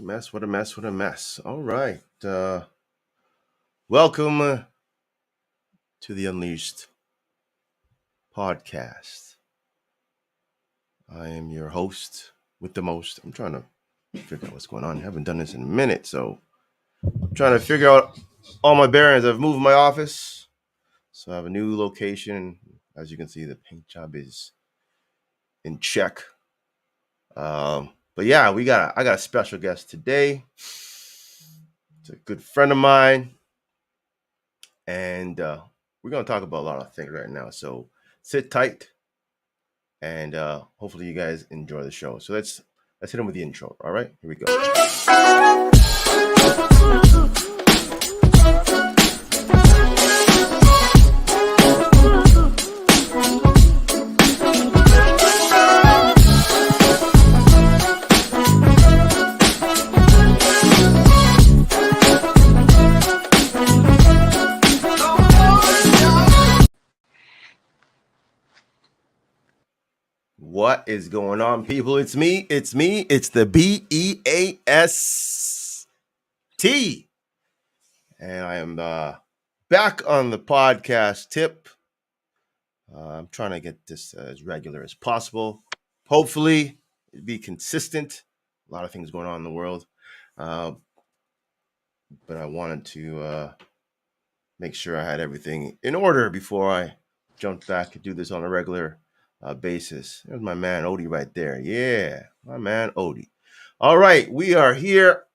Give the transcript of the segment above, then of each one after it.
mess, what a mess, what a mess. All right. Welcome to the Unleashed podcast. I am your host with the most. I'm trying to figure out what's going on. I haven't done this in a minute, so I'm trying to figure out all my bearings. I've moved my office, so I have a new location. As you can see, the paint job is in check. But yeah, I got a special guest today. It's a good friend of mine. And we're going to talk about a lot of things right now. So sit tight, and hopefully you guys enjoy the show. So let's hit him with the intro. All right, here we go. What is going on, people? It's me. It's the BEAST. And I am back on the podcast tip. I'm trying to get this as regular as possible. Hopefully, be consistent. A lot of things going on in the world. But I wanted to make sure I had everything in order before I jumped back to do this on a regular basis. There's my man Odie right there. Yeah, my man Odie. All right, we are here,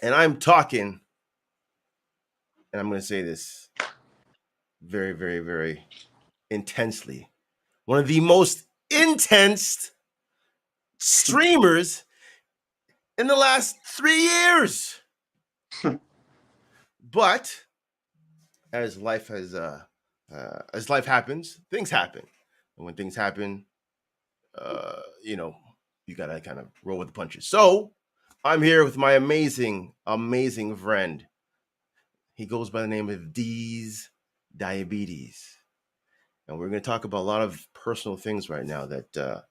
and I'm talking, and I'm going to say this very, very, very intensely. One of the most intense streamers in the last 3 years. But as life happens, things happen. And when things happen, you got to kind of roll with the punches. So I'm here with my amazing, amazing friend. He goes by the name of D's Diabetes. And we're going to talk about a lot of personal things right now that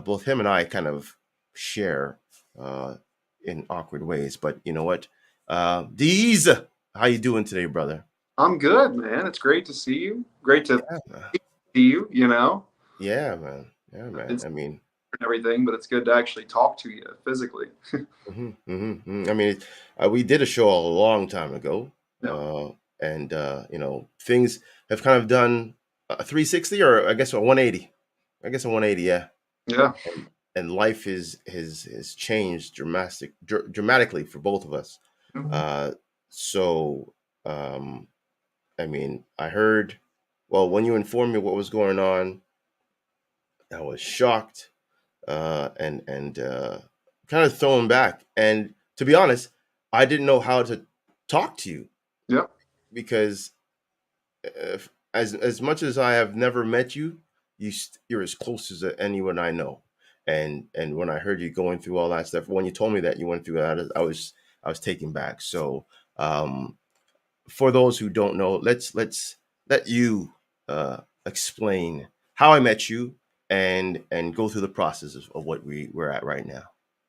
both him and I kind of share in awkward ways. But you know what? D's, how you doing today, brother? I'm good, man. It's great to see you. Great to see you, Yeah, man. Yeah, man. It's I mean, everything, but it's good to actually talk to you physically. I mean, we did a show a long time ago. Yeah. And things have kind of done a 360, or I guess a 180. I guess a 180, yeah. Yeah. And life has changed dramatically for both of us. So I mean, I heard, well, when you informed me what was going on, I was shocked and kind of thrown back. And to be honest, I didn't know how to talk to you. Yeah. Because as much as I have never met you, you're as close as anyone I know. And when I heard you going through all that stuff, when you told me that you went through that, I was taken back. So for those who don't know, let's let you explain how I met you and go through the process of what we're at right now.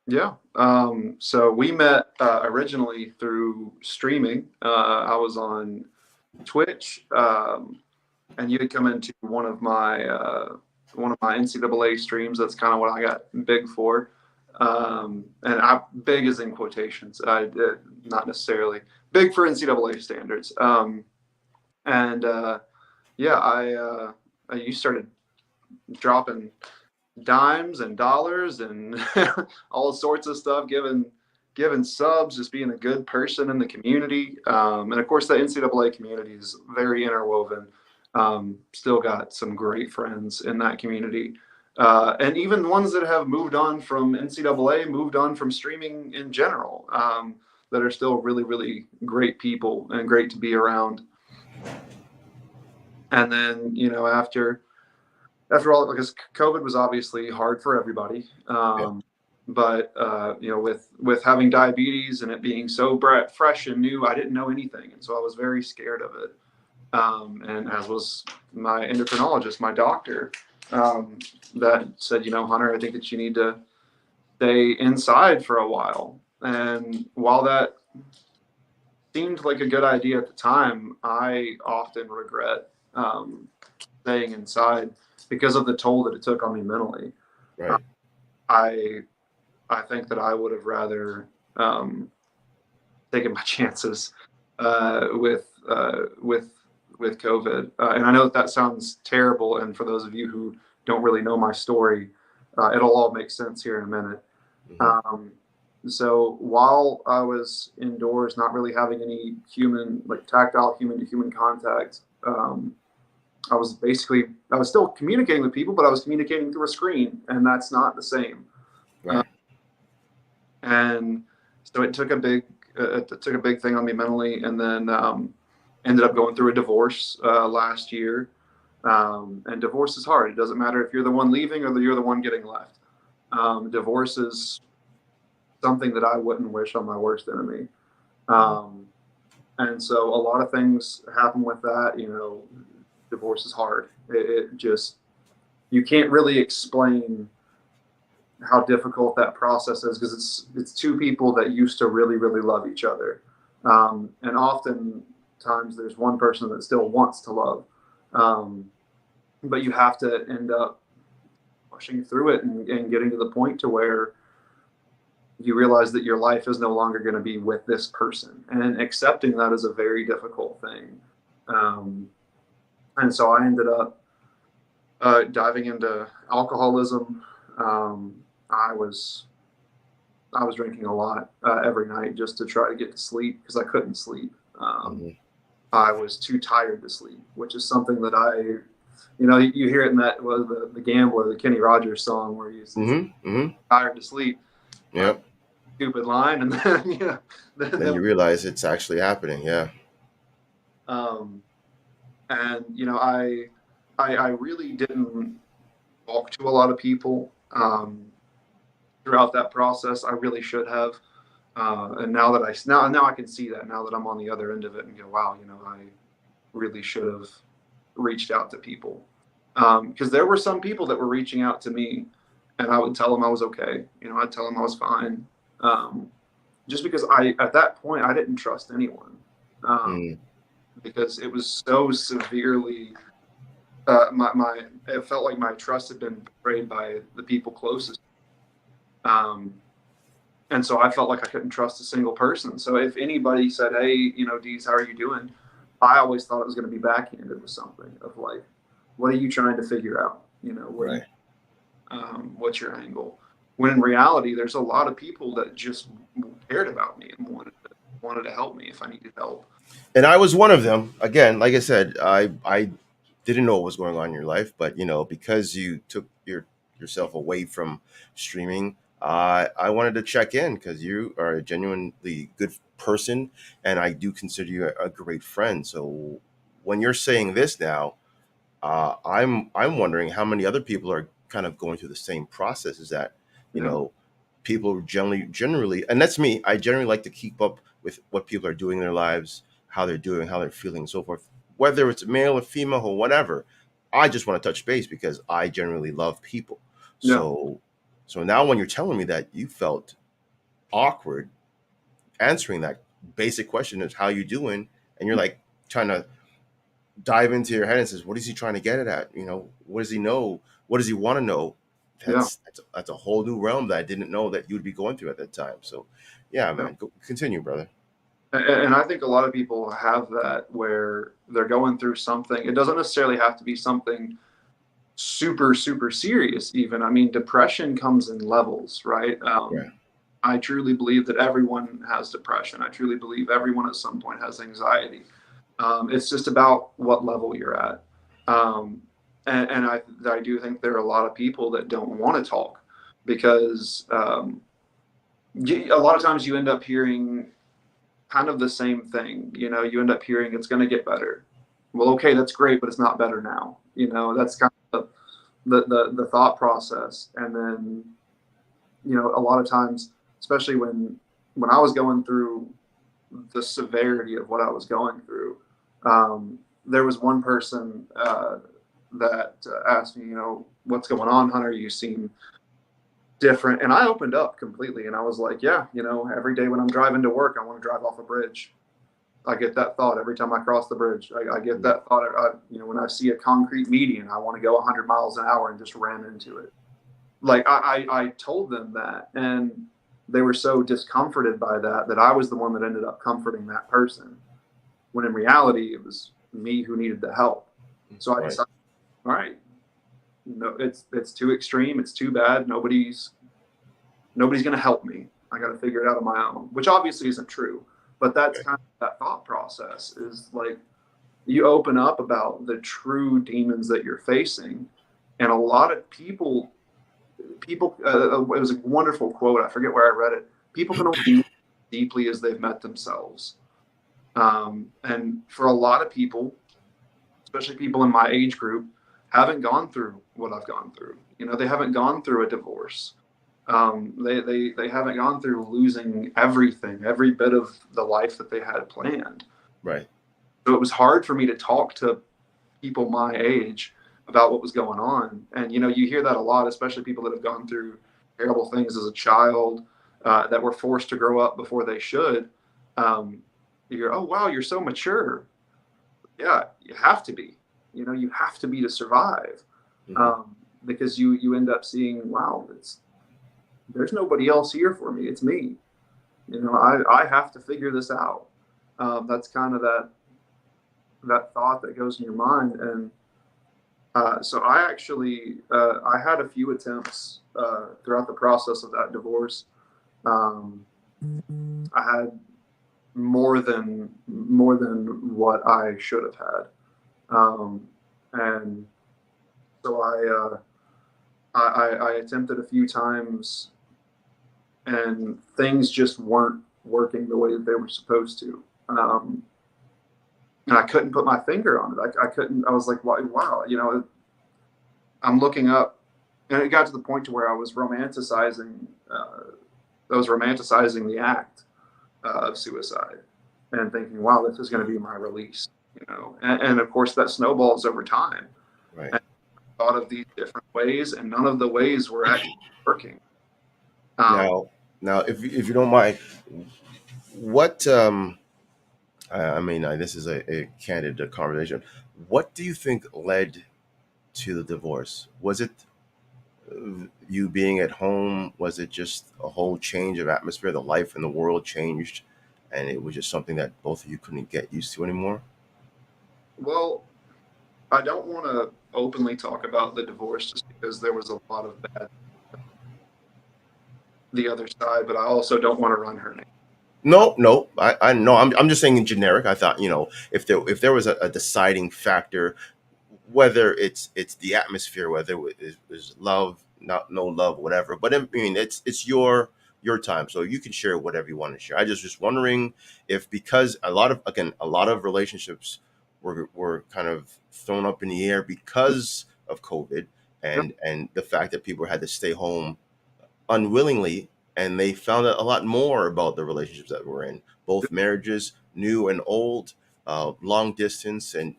Yeah. So we met originally through streaming. I was on Twitch, and you had come into one of my NCAA streams. That's kind of what I got big for. And big is in quotations. Not necessarily big for NCAA standards. You started dropping dimes and dollars and all sorts of stuff, giving subs, just being a good person in the community. And of course, the NCAA community is very interwoven. Still got some great friends in that community. And even ones that have moved on from NCAA, moved on from streaming in general, that are still really, really great people and great to be around. And then, after all, because COVID was obviously hard for everybody. But with having diabetes and it being so fresh and new, I didn't know anything. And so I was very scared of it. And as was my endocrinologist, my doctor, that said, Hunter, I think that you need to stay inside for a while. And while that seemed like a good idea at the time, I often regret staying inside because of the toll that it took on me mentally. Uh, Right. I I think that I would have rather taken my chances with COVID. And I know that sounds terrible. And for those of you who don't really know my story, it'll all make sense here in a minute. Hmm. Um, so while I was indoors, not really having any human, like tactile human to human contact, I was still communicating with people, but I was communicating through a screen, and that's not the same. Uh, Right. and so it took a big thing on me mentally, and then ended up going through a divorce last year. And divorce is hard. It doesn't matter if you're the one leaving or you're the one getting left. Divorce is something that I wouldn't wish on my worst enemy. Hmm. Um, and so a lot of things happen with that. You know, divorce is hard. It just, you can't really explain how difficult that process is because it's two people that used to really really love each other, and oftentimes there's one person that still wants to love, um, but you have to end up pushing through it and getting to the point to where you realize that your life is no longer going to be with this person, and accepting that is a very difficult thing. um, and so I ended up diving into alcoholism. um, I was I was drinking a lot every night just to try to get to sleep because I couldn't sleep. Hmm. I was too tired to sleep, which is something that you hear it in that was the Gambler, the Kenny Rogers song where he's Hmm. Hmm. tired to sleep. Uh, Yep. Stupid line, and then Then then you realize it's actually happening. Yeah. um, and I really didn't talk to a lot of people throughout that process. I really should have. And now that now I can see that now that I'm on the other end of it and go, wow, I really should have reached out to people, because there were some people that were reaching out to me, and I would tell them I was okay. I'd tell them I was fine, um, just because I at that point I didn't trust anyone, um, Mm. because it was so severely. My It felt like my trust had been betrayed by the people closest. Um, And so I felt like I couldn't trust a single person. So if anybody said, "Hey, Deez, how are you doing?" I always thought it was going to be backhanded with something of like, "What are you trying to figure out? What do you, Right. what's your angle?" When in reality, there's a lot of people that just cared about me and wanted to help me if I needed help. And I was one of them. Again, like I said, I didn't know what was going on in your life, but because you took yourself away from streaming, I wanted to check in because you are a genuinely good person, and I do consider you a great friend. So when you're saying this now, I'm wondering how many other people are kind of going through the same process. Is that you Yeah, know people generally, and that's me. I generally like to keep up with what people are doing in their lives, how they're doing, how they're feeling, and so forth. Whether it's male or female or whatever, I just want to touch base because I generally love people. yeah, So now when you're telling me that you felt awkward answering that basic question is how you doing, and you're like trying to dive into your head and says, what is he trying to get it at? What does he know? What does he want to know? yeah. That's a whole new realm that I didn't know that you'd be going through at that time. So, yeah, Yeah. man, continue, brother. And I think a lot of people have that where they're going through something. It doesn't necessarily have to be something super super serious. Even, I mean, depression comes in levels, right? Yeah. I truly believe that everyone has depression. I truly believe everyone at some point has anxiety. It's just about what level you're at. um, and I do think there are a lot of people that don't want to talk because a lot of times you end up hearing kind of the same thing. You end up hearing it's going to get better. Well, okay, that's great, but it's not better now. That's kind of the thought process. And then a lot of times, especially when I was going through the severity of what I was going through, there was one person that asked me, "What's going on, Hunter? You seem different. And I opened up completely, and I was like, yeah, every day when I'm driving to work, I want to drive off a bridge. I get that thought every time I cross the bridge. I get Yeah. that thought, when I see a concrete median, I want to go 100 miles an hour and just ram into it. Like I told them that, and they were so discomforted by that I was the one that ended up comforting that person, when in reality it was me who needed the help. So I Right. decided, all right, no, it's too extreme, it's too bad. Nobody's going to help me. I got to figure it out on my own, which obviously isn't true. But that's Okay. kind of that thought process, is like, you open up about the true demons that you're facing. And a lot of people, it was a wonderful quote. I forget where I read it. People can only meet deeply as they've met themselves. And for a lot of people, especially people in my age group, haven't gone through what I've gone through. They haven't gone through a divorce. They haven't gone through losing everything, every bit of the life that they had planned. Right. So it was hard for me to talk to people my age about what was going on. And you hear that a lot, especially people that have gone through terrible things as a child, that were forced to grow up before they should. You hear, oh wow, you're so mature. Yeah, you have to be. You have to be to survive. Hmm. Because you end up seeing, wow, there's nobody else here for me. It's me. I have to figure this out. That's kind of that thought that goes in your mind. And so I actually I had a few attempts throughout the process of that divorce. Um, I had more than what I should have had, and so I attempted a few times, and things just weren't working the way that they were supposed to. And I couldn't put my finger on it. I couldn't. I was like, wow, I'm looking up, and it got to the point to where I was romanticizing. I was romanticizing the act of suicide, and thinking, "Wow, this is going to be my release." And of course that snowballs over time. Right. And I thought of these different ways, and none of the ways were actually working. Um, Now, if you don't mind, what I mean, this is a candid conversation. What do you think led to the divorce? Was it you being at home? Was it just a whole change of atmosphere? The life in the world changed, and it was just something that both of you couldn't get used to anymore. well, I don't want to openly talk about the divorce just because there was a lot of bad the other side, but I also don't want to run her name. No, no, I know. I'm just saying in generic. I thought, if there was a deciding factor, whether it's the atmosphere, whether it was love, not no love, whatever. But I mean, it's your time, so you can share whatever you want to share. I just wondering if, because a lot of relationships were kind of thrown up in the air because of COVID, and the fact that people had to stay home unwillingly, and they found out a lot more about the relationships that we're in, both marriages, new and old, long distance, and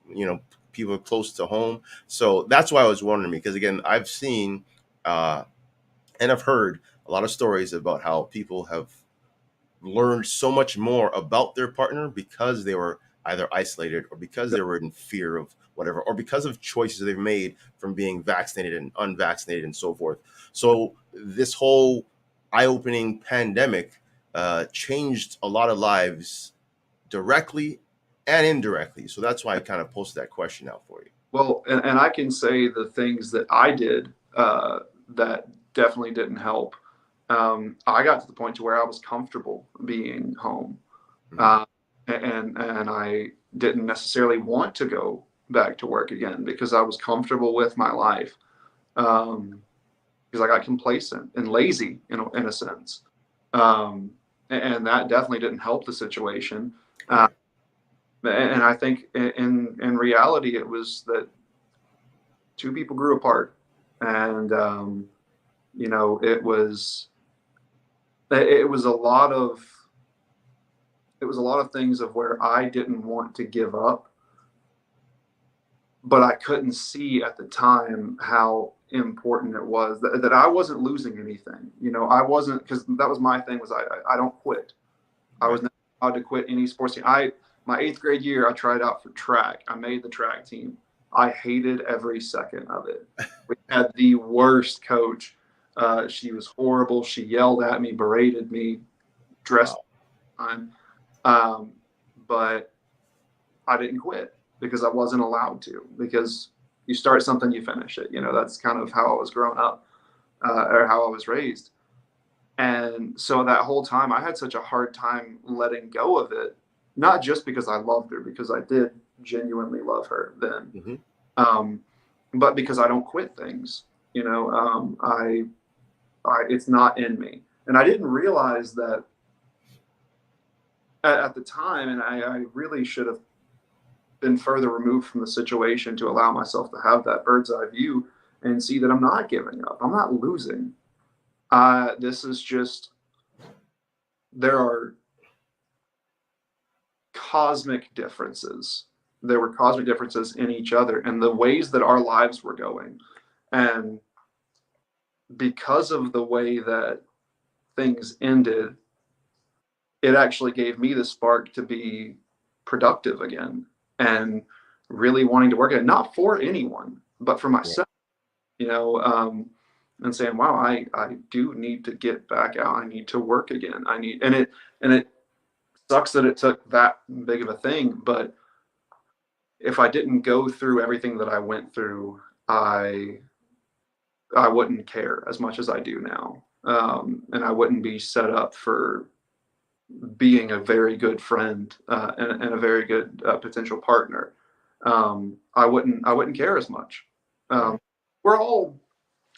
you know people close to home. So that's why I was wondering, because again, I've seen uh, and I've heard a lot of stories about how people have learned so much more about their partner because they were either isolated, or because they were in fear of whatever, or because of choices they've made from being vaccinated and unvaccinated and so forth. So this whole eye-opening pandemic changed a lot of lives directly and indirectly. So that's why I kind of posted that question out for you. Well, and I can say the things that I did that definitely didn't help. I got to the point to where I was comfortable being home, Mhm. uh, and I didn't necessarily want to go back to work again because I was comfortable with my life. Um, because I got complacent and lazy in a sense, um, and that definitely didn't help the situation. Uh, Right. and I think in reality, it was that two people grew apart, and it was a lot of things of where I didn't want to give up but I couldn't see at the time how important it was that I wasn't losing anything. I wasn't, because that was my thing, was I don't quit. I Right. was not allowed to quit any sports team. My 8th grade year, I tried out for track. I made the track team. I hated every second of it. We had the worst coach. She was horrible. She yelled at me, berated me, dressed Wow. on. Um, but I didn't quit because I wasn't allowed to. Because you start something, you finish it. That's kind of how I was growing up, or how I was raised. And so that whole time, I had such a hard time letting go of it, not just because I loved her, because I did genuinely love her then, Hmm. um, but because I don't quit things. It's not in me, and I didn't realize that at the time, and I really should have been further removed from the situation to allow myself to have that bird's eye view and see that I'm not giving up. I'm not losing. This is just, there are cosmic differences. There were cosmic differences in each other and the ways that our lives were going. And because of the way that things ended, it actually gave me the spark to be productive again and really wanting to work at it, not for anyone, but for Yeah. myself, you know, um, and saying, wow, I do need to get back out. I need to work again. And it sucks that it took that big of a thing, but if I didn't go through everything that I went through, I I wouldn't care as much as I do now, and I wouldn't be set up for being a very good friend, and a very good potential partner. I wouldn't care as much. Right. Um, we're all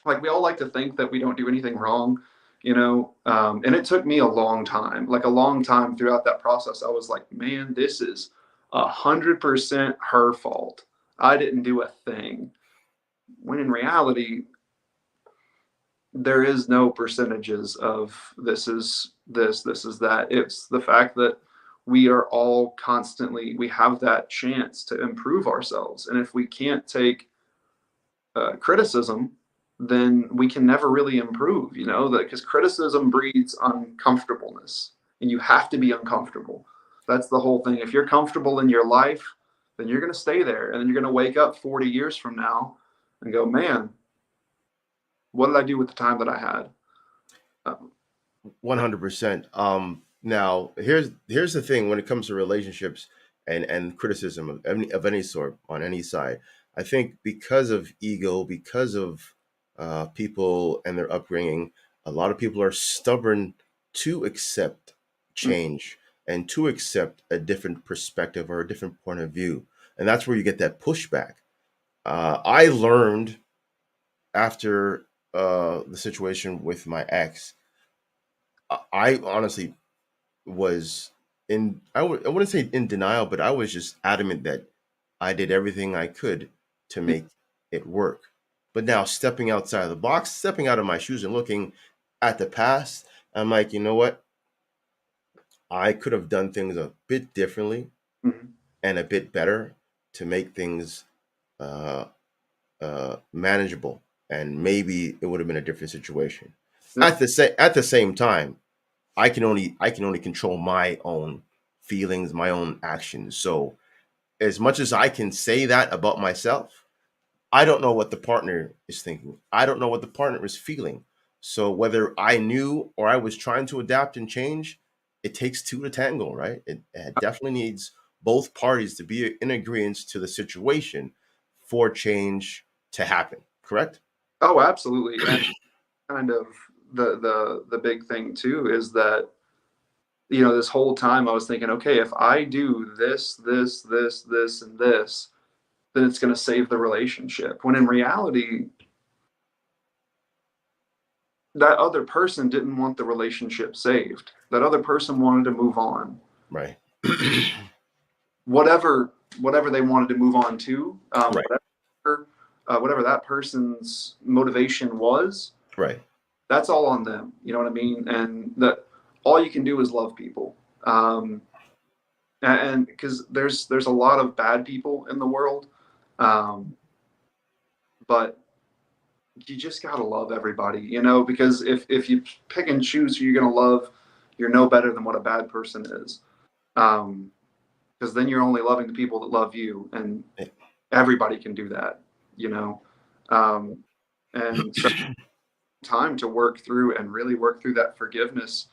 we all like to think that we don't do anything wrong, and it took me a long time, like a long time throughout that process. I was like, man, this is 100% her fault. I didn't do a thing. When in reality, there is no percentages of this is this is that. It's the fact that we are all constantly, we have that chance to improve ourselves. And if we can't take criticism, then we can never really improve, because criticism breeds uncomfortableness and you have to be uncomfortable. That's the whole thing. If you're comfortable in your life, then you're going to stay there. And then you're going to wake up 40 years from now and go, man, what did I do with the time that I had? Um, 100%. Now here's the thing when it comes to relationships and criticism of any sort on any side. I think because of ego, because of people and their upbringing, a lot of people are stubborn to accept change and to accept a different perspective or a different point of view, and that's where you get that pushback. I learned after the situation with my ex. I honestly was I wouldn't say in denial, but I was just adamant that I did everything I could to make it work. But now stepping outside of the box, stepping out of my shoes and looking at the past, I'm like, you know what? I could have done things a bit differently Mhm. and a bit better to make things uh, manageable, and maybe it would have been a different situation. Yeah. At the same time, I can only control my own feelings, my own actions. So as much as I can say that about myself, I don't know what the partner is thinking. I don't know what the partner is feeling. So whether I knew or I was trying to adapt and change, it takes two to tango, right? It definitely needs both parties to be in agreement to the situation for change to happen. Correct? Oh, absolutely. And kind of the big thing too is that, this whole time I was thinking, okay, if I do this, and this, then it's going to save the relationship. When in reality, that other person didn't want the relationship saved. That other person wanted to move on. Right. Whatever they wanted to move on to, Right. whatever that person's motivation was, Right. that's all on them. You know what I mean? And that all you can do is love people. And because there's a lot of bad people in the world, Um, but you just gotta love everybody, because if you pick and choose who you're gonna love, you're no better than what a bad person is. Because then you're only loving the people that love you, and everybody can do that, you know. Um, and so time to work through and really work through that forgiveness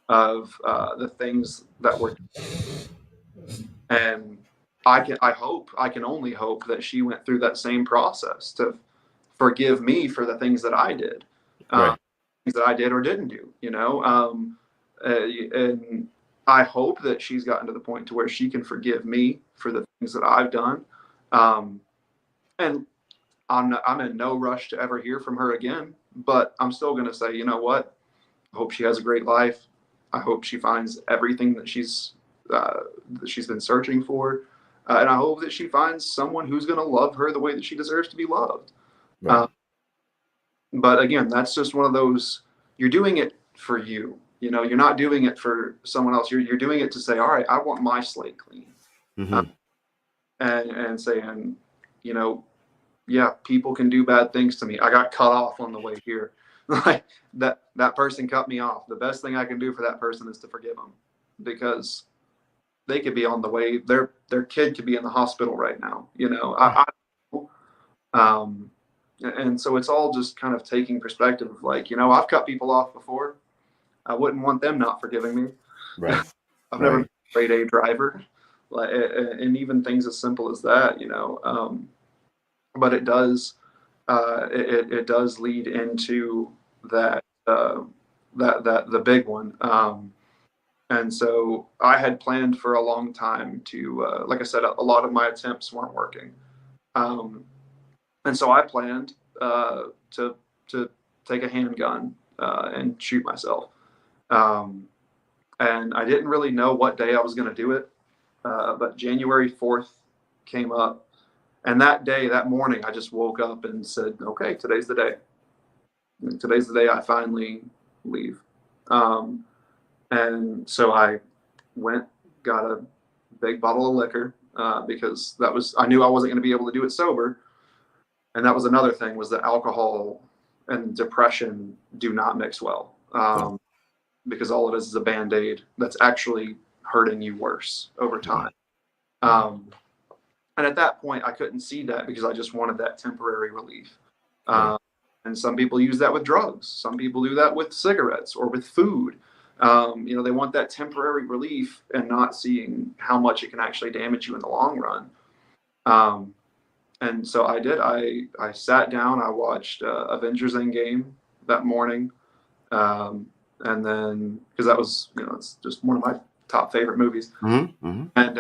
of the things that were, and I can only hope that she went through that same process to forgive me for the things that I did, Right. things that I did or didn't do, and I hope that she's gotten to the point to where she can forgive me for the things that I've done. Um, and I'm in no rush to ever hear from her again, but I'm still going to say, you know what? I hope she has a great life. I hope she finds everything uh, that she's been searching for, and I hope that she finds someone who's going to love her the way that she deserves to be loved. Right. Uh, but again, that's just one of those. You're doing it for you. You're not doing it for someone else. You're doing it to say, all right, I want my slate clean, uh, Mm-hmm. and saying, you know, yeah, people can do bad things to me. I got cut off on the way here. Like that person cut me off. The best thing I can do for that person is to forgive them, because they could be on the way. Their kid could be in the hospital right now. Um, and so it's all just kind of taking perspective of, like, I've cut people off before. I wouldn't want them not forgiving me. Right. I've never been Right. a grade A driver, like, and even things as simple as that. But it does it does lead into that that the big one. And so I had planned for a long time to, like I said, a lot of my attempts weren't working, um, and so I planned to take a handgun and shoot myself. Um, and I didn't really know what day I was going to do it, but January 4th came up, and that day, that morning, I just woke up and said, "Okay, today's the day. Today's the day I finally leave." Um, and so I went, got a big bottle of liquor, because I knew I wasn't going to be able to do it sober. And that was another thing, was that alcohol and depression do not mix well, No. because all it is a band-aid that's actually hurting you worse over time. Um, and at that point, I couldn't see that, because I just wanted that temporary relief. Right. And some people use that with drugs. Some people do that with cigarettes or with food. They want that temporary relief and not seeing how much it can actually damage you in the long run. Um, and so I did. I sat down. I watched Avengers Endgame that morning, and then, because that was, it's just one of my top favorite movies. Mm-hmm. Mm-hmm. And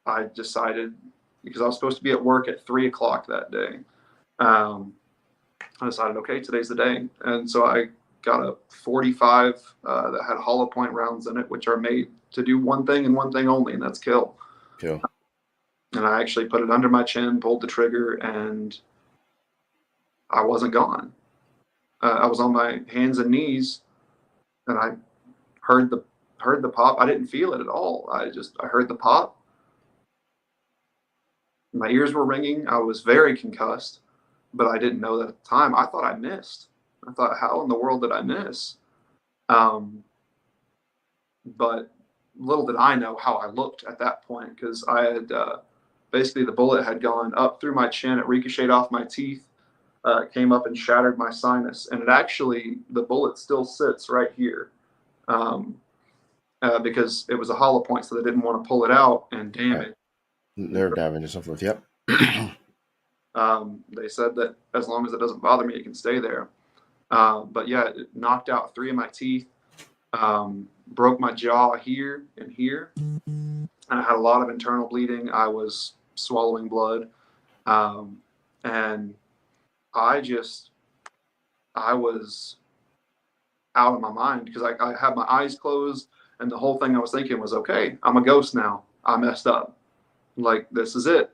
I decided, because I was supposed to be at work at 3 o'clock that day. I decided, okay, today's the day. And so I got a 45 that had hollow point rounds in it, which are made to do one thing and one thing only, and that's kill. Cool. And I actually put it under my chin, pulled the trigger, and I wasn't gone. I was on my hands and knees, and I heard the pop. I didn't feel it at all. I heard the pop. My ears were ringing. I was very concussed, but I didn't know that at the time. I thought I missed. I thought, how in the world did I miss? Um, but little did I know how I looked at that point, because I had basically, the bullet had gone up through my chin. It ricocheted off my teeth, came up and shattered my sinus. And the bullet still sits right here, because it was a hollow point, so they didn't want to pull it out and damage. Nerve damage and so forth. Yep. They said that as long as it doesn't bother me, it can stay there. But yeah, it knocked out 3 of my teeth, broke my jaw here and here. And I had a lot of internal bleeding. I was swallowing blood. And I was out of my mind, because I had my eyes closed, and the whole thing I was thinking was, okay, I'm a ghost now. I messed up. Like, this is it.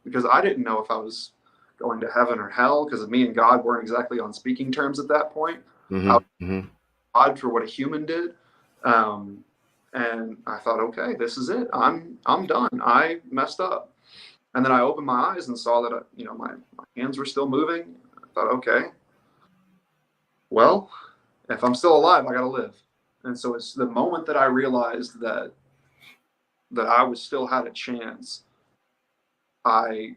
Because I didn't know if I was going to heaven or hell, because me and God weren't exactly on speaking terms at that point. Mm-hmm. I was Mm-hmm. God for what a human did. And I thought, okay, this is it. I'm done. I messed up. And then I opened my eyes and saw that, my hands were still moving. I thought, okay, well, if I'm still alive, I got to live. And so it's the moment that I realized that I was still had a chance. I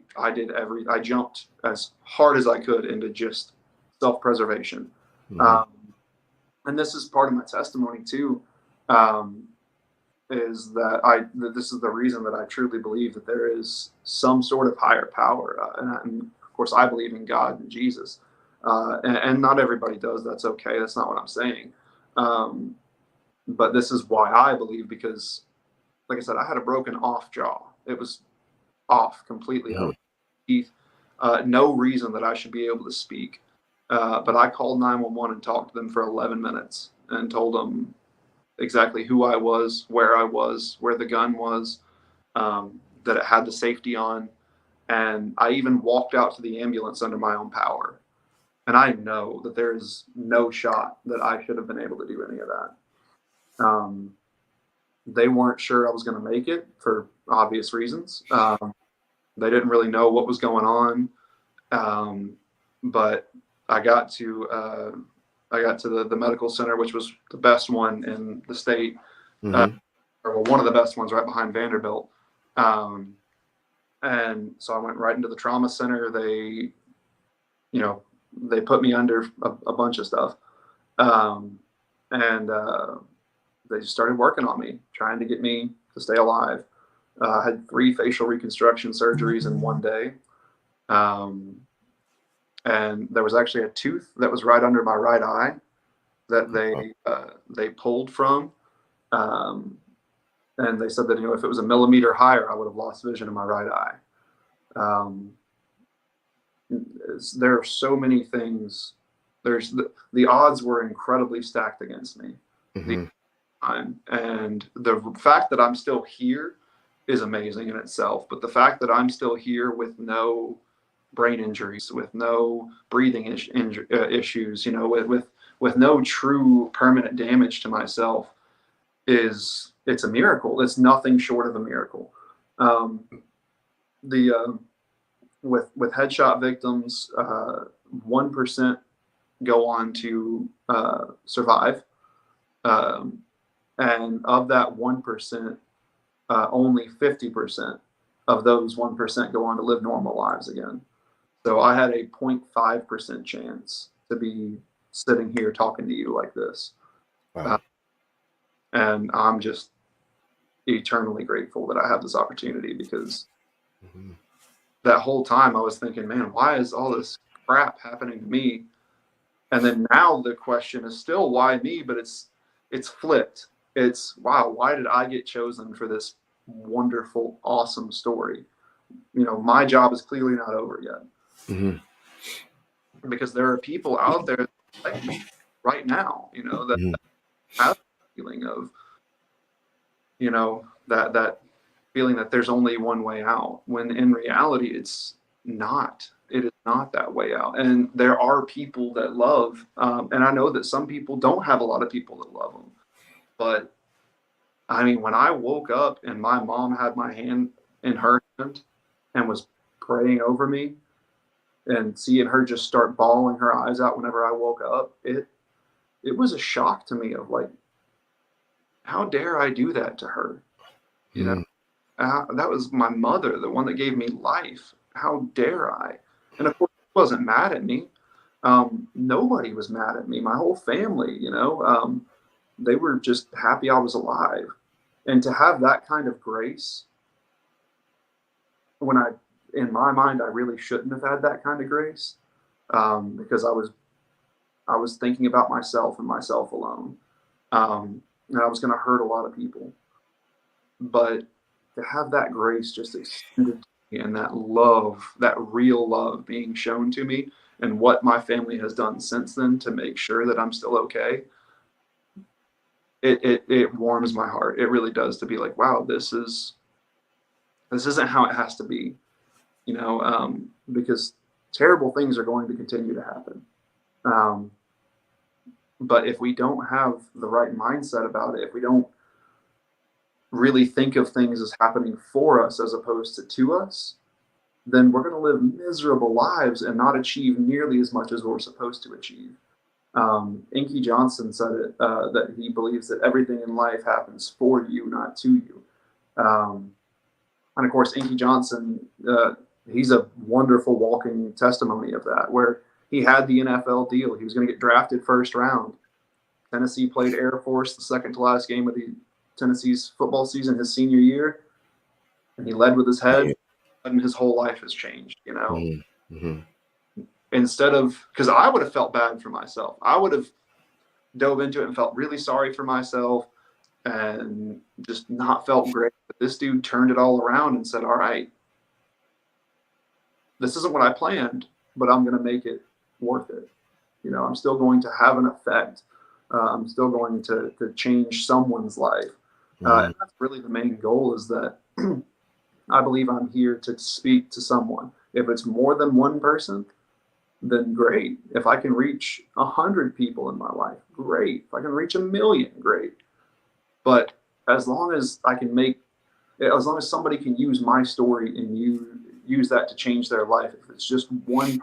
jumped as hard as I could into just self-preservation. And this is part of my testimony too. Is that this is the reason that I truly believe that there is some sort of higher power. And of course, I believe in God and Jesus. And not everybody does. That's okay. That's not what I'm saying. But this is why I believe, because, like I said, I had a broken off jaw. It was off completely. Teeth. No reason that I should be able to speak. But I called 911 and talked to them for 11 minutes and told them exactly who I was, where the gun was, that it had the safety on. And I even walked out to the ambulance under my own power. And I know that there is no shot that I should have been able to do any of that. They weren't sure I was going to make it for obvious reasons. They didn't really know what was going on. But I got to the medical center, which was the best one in the state, or one of the best ones, right behind Vanderbilt. And so I went right into the trauma center. They put me under a bunch of stuff. And they just started working on me, trying to get me to stay alive. I had 3 facial reconstruction surgeries in one day. And there was actually a tooth that was right under my right eye that they pulled from. And they said that, if it was a millimeter higher, I would have lost vision in my right eye. There are so many things. There's the odds were incredibly stacked against me. And the fact that I'm still here is amazing in itself. But the fact that I'm still here with no brain injuries, with no breathing issues, with no true permanent damage to myself, it's a miracle. It's nothing short of a miracle. With headshot victims, 1% go on to survive. And of that 1%, only 50% of those 1% go on to live normal lives again. So I had a 0.5% chance to be sitting here talking to you like this. Wow. And I'm just eternally grateful that I have this opportunity, because that whole time I was thinking, man, why is all this crap happening to me? And then now the question is still, why me? But it's flipped. It's, wow, why did I get chosen for this wonderful, awesome story? My job is clearly not over yet. Because there are people out there like me right now, that have the feeling of, that feeling that there's only one way out, when in reality it's not. It is not that way out. And there are people that love, and I know that some people don't have a lot of people that love them. But I mean, when I woke up and my mom had my hand in her hand and was praying over me, and seeing her just start bawling her eyes out whenever I woke up, it was a shock to me of like, how dare I do that to her? That was my mother, the one that gave me life. How dare I? And of course, she wasn't mad at me. Nobody was mad at me. My whole family, they were just happy I was alive. And to have that kind of grace, in my mind, I really shouldn't have had that kind of grace, because I was thinking about myself and myself alone. And I was going to hurt a lot of people. But to have that grace just extended to me, and that love, that real love being shown to me, and what my family has done since then to make sure that I'm still okay, it warms my heart. It really does, to be like, wow, this isn't how it has to be, because terrible things are going to continue to happen. But if we don't have the right mindset about it, if we don't really think of things as happening for us as opposed to us, then we're going to live miserable lives and not achieve nearly as much as we're supposed to achieve. Inky Johnson said it, that he believes that everything in life happens for you, not to you. And of course, Inky Johnson, he's a wonderful walking testimony of that, where he had the NFL deal. He was going to get drafted first round. Tennessee played Air Force the second to last game of the Tennessee's football season his senior year, and he led with his head, and his whole life has changed, you know. Mm-hmm. Instead of, because I would have felt bad for myself. I would have dove into it and felt really sorry for myself and just not felt great. But this dude turned it all around and said, all right, this isn't what I planned, but I'm going to make it worth it. You know, I'm still going to have an effect. I'm still going to change someone's life. And that's really the main goal, is that I believe I'm here to speak to someone. If it's more than one person, then great. If I can reach 100 people in my life, great. If I can reach 1 million, great. But as long as as long as somebody can use my story and use that to change their life, if it's just one,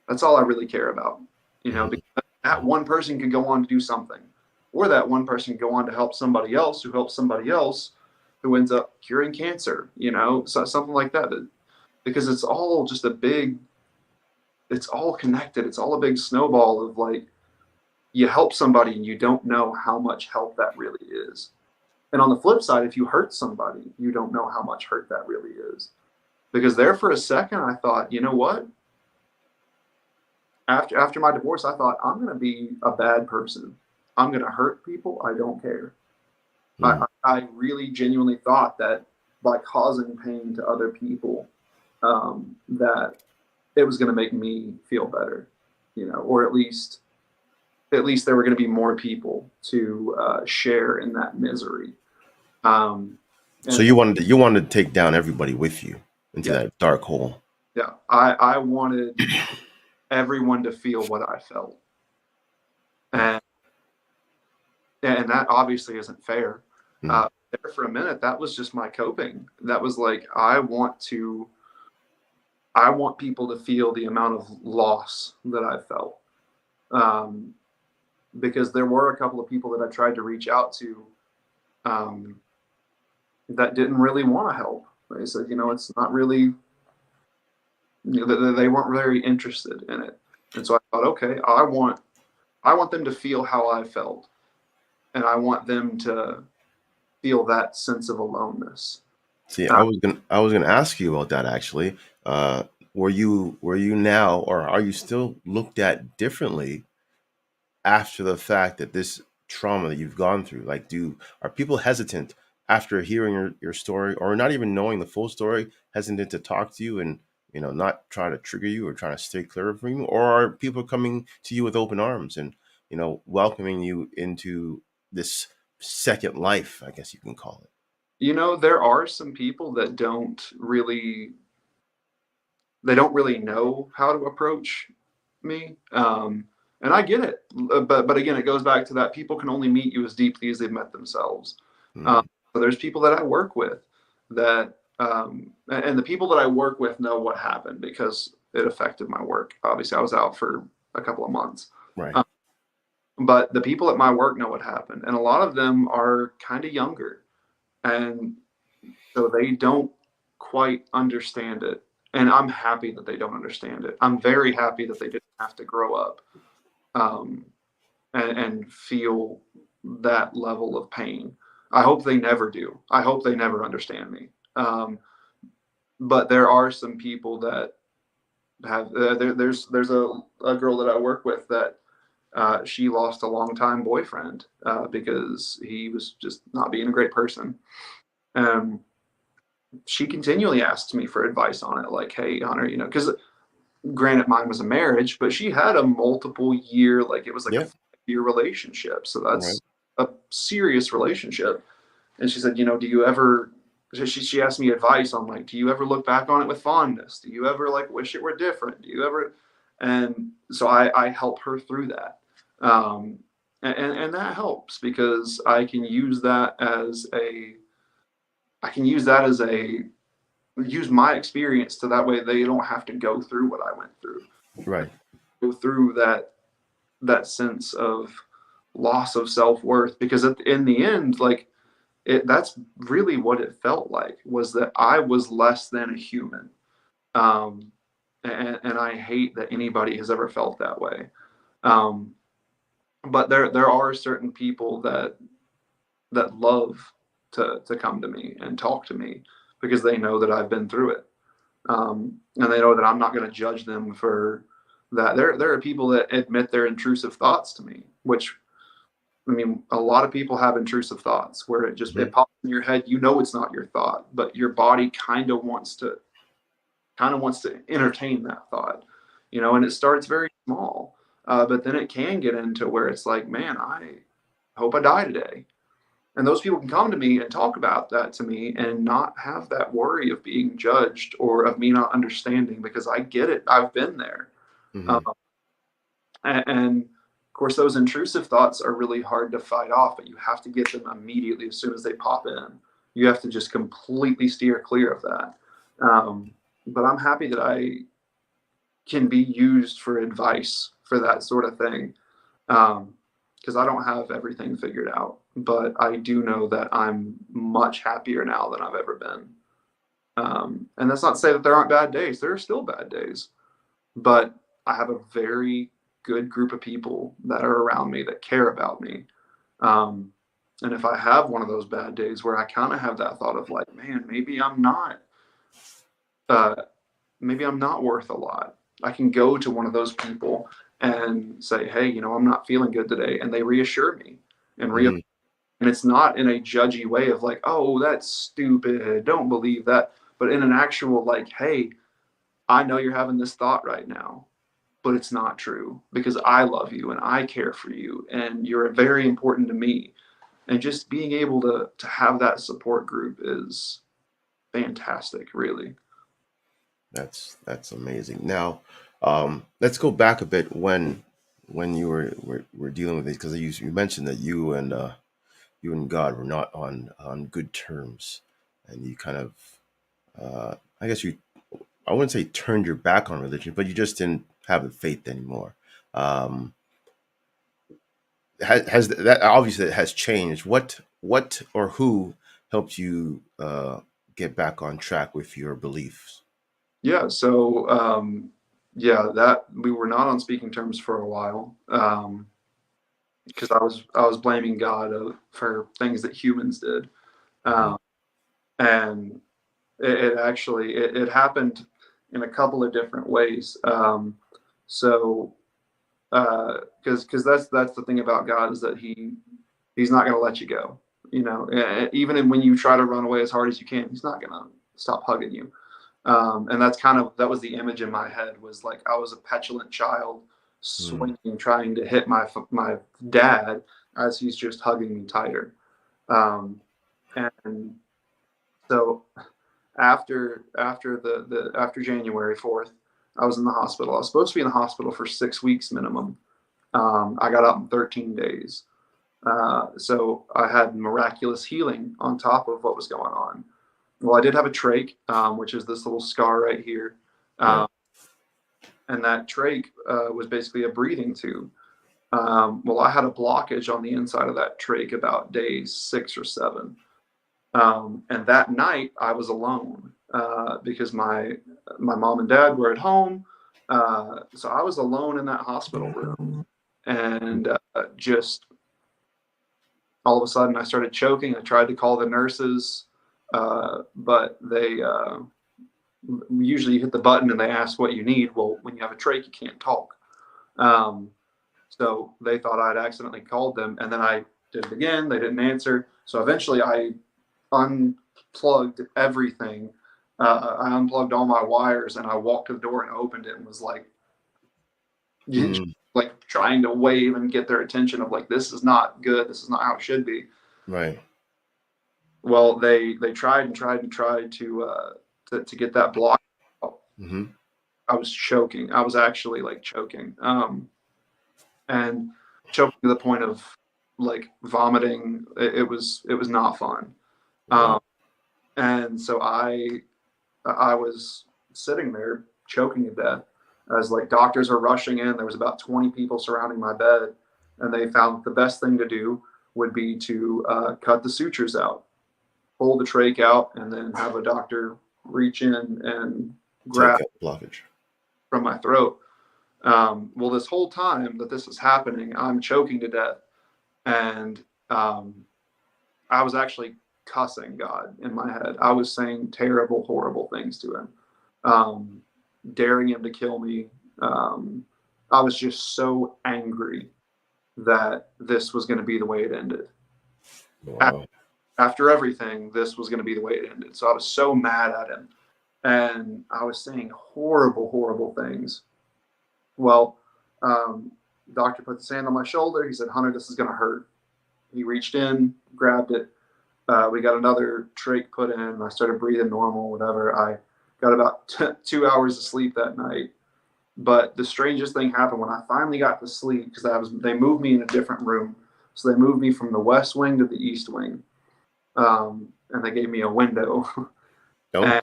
that's all I really care about. You know, because that one person could go on to do something, or that one person could go on to help somebody else, who helps somebody else, who ends up curing cancer, you know, so something like that. Because it's all just it's all connected. It's all a big snowball of, like, you help somebody and you don't know how much help that really is. And on the flip side, if you hurt somebody, you don't know how much hurt that really is. Because there for a second, I thought, you know what? After my divorce, I thought, I'm going to be a bad person. I'm going to hurt people. I don't care. I really genuinely thought that by causing pain to other people, that it was going to make me feel better, you know, or at least there were going to be more people to share in that misery. So you wanted to take down everybody with you into that dark hole. Yeah, I wanted everyone to feel what I felt, and that obviously isn't fair. There for a minute, that was just my coping. That was like, I want people to feel the amount of loss that I felt, because there were a couple of people that I tried to reach out to that didn't really want to help. They said, you know, it's not really, you know, they weren't very interested in it. And so I thought, okay, I want them to feel how I felt, and I want them to feel that sense of aloneness. See, I was gonna ask you about that, actually. Were you now, or are you still looked at differently after the fact that this trauma that you've gone through? Like, are people hesitant after hearing your story, or not even knowing the full story, hesitant to talk to you and, you know, not try to trigger you or trying to stay clear from you? Or are people coming to you with open arms and, you know, welcoming you into this second life, I guess you can call it? You know, there are some people that don't really know how to approach me. And I get it, but again, it goes back to that people can only meet you as deeply as they've met themselves. So there's people that I work with that, and the people that I work with know what happened, because it affected my work. Obviously, I was out for a couple of months. Right. But the people at my work know what happened, and a lot of them are kind of younger, and so they don't quite understand it. And I'm happy that they don't understand it. I'm very happy that they didn't have to grow up and feel that level of pain. I hope they never do. I hope they never understand me. But there are some people that have. There's a girl that I work with that she lost a longtime boyfriend because he was just not being a great person. She continually asks me for advice on it, like, hey, Hunter, you know, because granted, mine was a marriage, but she had a multiple year, like, it was like a 5-year relationship. So that's a serious relationship. And she said, you know, do you ever, she asked me advice on, like, do you ever look back on it with fondness? Do you ever, like, wish it were different? Do you ever? And so I help her through that. And that helps, because I can use that as a use my experience to that way they don't have to go through what I went through. Right. Go through that sense of loss of self-worth, because in the end, like, that's really what it felt like, was that I was less than a human. um, and I hate that anybody has ever felt that way. um, but there are certain people that love to come to me and talk to me because they know that I've been through it. And they know that I'm not going to judge them for that. There are people that admit their intrusive thoughts to me, which, I mean, a lot of people have intrusive thoughts where Mhm. it pops in your head. You know it's not your thought, but your body kind of wants to entertain that thought, and it starts very small, but then it can get into where it's like, man, I hope I die today. And those people can come to me and talk about that to me and not have that worry of being judged or of me not understanding, because I get it. I've been there. Um, Mhm. and of course, those intrusive thoughts are really hard to fight off, but you have to get them immediately as soon as they pop in. You have to just completely steer clear of that. But I'm happy that I can be used for advice for that sort of thing. Because I don't have everything figured out, but I do know that I'm much happier now than I've ever been. And that's not to say that there aren't bad days. There are still bad days, but I have a very good group of people that are around me that care about me. Um, and if I have one of those bad days where I kind of have that thought of like, man, uh, maybe I'm not worth a lot, I can go to one of those people and say, hey, I'm not feeling good today. And they reassure me and Mhm. and it's not in a judgy way of like, oh, that's stupid, don't believe that, but in an actual like, hey, I know you're having this thought right now, but it's not true because I love you and I care for you and you're very important to me. And just being able to have that support group is fantastic, really. That's amazing. Now, let's go back a bit when you were dealing with it, because you mentioned that you and God were not on good terms, and you kind of I guess I wouldn't say turned your back on religion, but you just didn't have the faith anymore. Um, has that obviously it has changed? What or who helped you get back on track with your beliefs? Yeah, so yeah, that we were not on speaking terms for a while, because I was blaming God for things that humans did. Hmm. um, and it actually it happened in a couple of different ways. So because that's the thing about God, is that he's not going to let you go. Even when you try to run away as hard as you can, he's not going to stop hugging you. And that was the image in my head, was like I was a petulant child Mm. swinging, trying to hit my dad as he's just hugging me tighter. Um, and so after January 4th, I was in the hospital. I was supposed to be in the hospital for 6 weeks minimum. I got out in 13 days. So I had miraculous healing on top of what was going on. Well, I did have a trach, which is this little scar right here. Right. Um, and that trach was basically a breathing tube. Well, I had a blockage on the inside of that trach about day 6 or 7. And that night I was alone, because my mom and dad were at home. So I was alone in that hospital room, and just all of a sudden I started choking. I tried to call the nurses, but they usually hit the button and they ask what you need. Well, when you have a trach, you can't talk. Um, so they thought I'd accidentally called them, and then I did it again. They didn't answer. So eventually I unplugged everything. I unplugged all my wires and I walked to the door and opened it and was like, Mm. like trying to wave and get their attention of like, this is not good. This is not how it should be. Right. Well, they tried and tried and tried to get that block out. Hmm. I was choking. I was actually like choking, and choking to the point of like vomiting. It was not fun. Wow. And so I I was sitting there choking to death as like doctors are rushing in. There was about 20 people surrounding my bed, and they found the best thing to do would be to cut the sutures out, pull the trach out, and then have a doctor reach in and Take grab out blockage. from my throat. Well, this whole time that this is happening, I'm choking to death, and I was actually cussing God in my head. I was saying terrible, horrible things to him, daring him to kill me. I was just so angry that this was going to be the way it ended. Wow. After everything, this was going to be the way it ended. So I was so mad at him. And I was saying horrible, horrible things. Well, doctor put the hand on my shoulder. He said, "Hunter, this is going to hurt." He reached in, grabbed it. We got another trach put in. I started breathing normal, whatever. I got about 2 hours of sleep that night. But the strangest thing happened when I finally got to sleep, because they moved me in a different room. So they moved me from the west wing to the east wing, and they gave me a window. Oh. And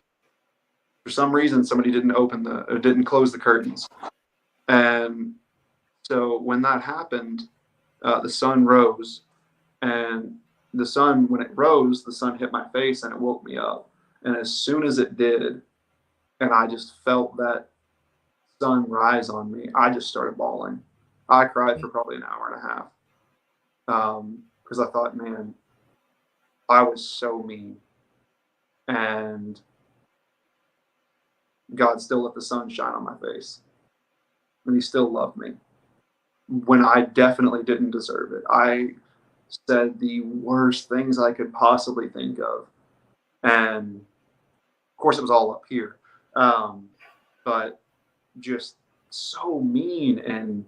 for some reason, somebody didn't close the curtains. And so when that happened, the sun rose, and when it rose, the sun hit my face and it woke me up. And as soon as it did, and I just felt that sun rise on me, I just started bawling. I cried for probably an hour and a half, because I thought, man, I was so mean, and God still let the sun shine on my face, and He still loved me when I definitely didn't deserve it. I said the worst things I could possibly think of, and of course it was all up here, but just so mean and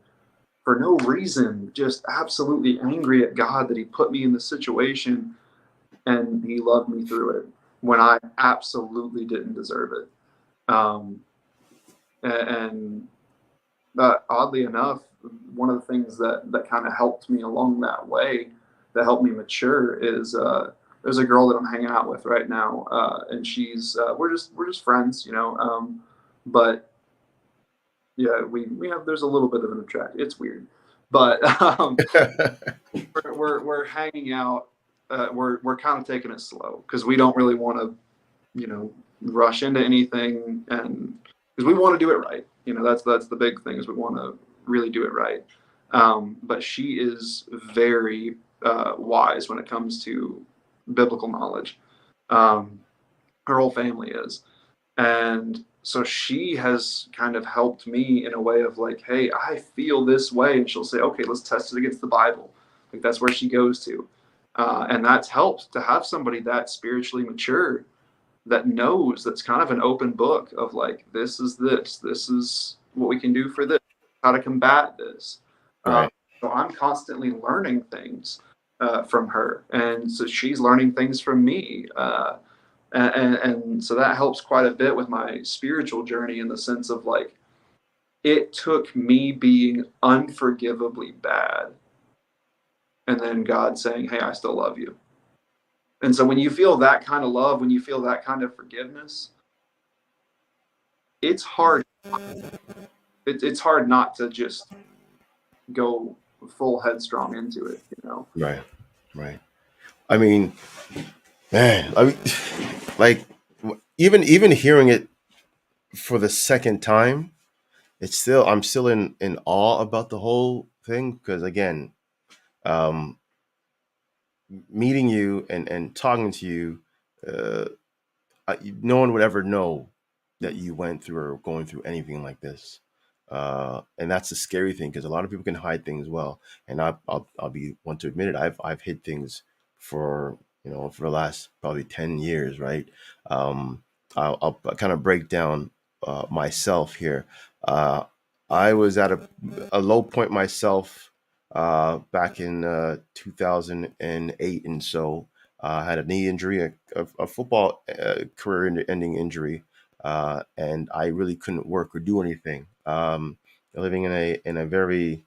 for no reason, just absolutely angry at God that He put me in this situation and He loved me through it when I absolutely didn't deserve it. And oddly enough, one of the things that kind of helped me along that way, that helped me mature, is there's a girl that I'm hanging out with right now, and she's we're just friends, but yeah, we have there's a little bit of an attraction. It's weird, but we're hanging out. We're kind of taking it slow because we don't really want to, rush into anything, and because we want to do it right. That's the big thing, is we want to really do it right. But she is very wise when it comes to biblical knowledge. Her whole family is, and so she has kind of helped me in a way of like, hey, I feel this way, and she'll say, okay, let's test it against the Bible. Like, that's where she goes to, and that's helped to have somebody that spiritually mature, that knows, that's kind of an open book of like, this is what we can do for this, how to combat this. Right. So I'm constantly learning things from her, and so she's learning things from me. And so that helps quite a bit with my spiritual journey, in the sense of like, it took me being unforgivably bad, and then God saying, hey, I still love you. And so when you feel that kind of love, when you feel that kind of forgiveness, it's hard. It's hard not to just go full headstrong into it, Right. I mean, man, like even hearing it for the second time, I'm still in awe about the whole thing, because again, um, meeting you and talking to you, uh, no one would ever know that you went through or going through anything like this. And that's the scary thing, because a lot of people can hide things well. And I'll be one to admit it. I've hid things for for the last probably 10 years, right? I'll kind of break down myself here. I was at a low point myself back in 2008, and so I had a knee injury, a football career-ending injury, and I really couldn't work or do anything. Living in a very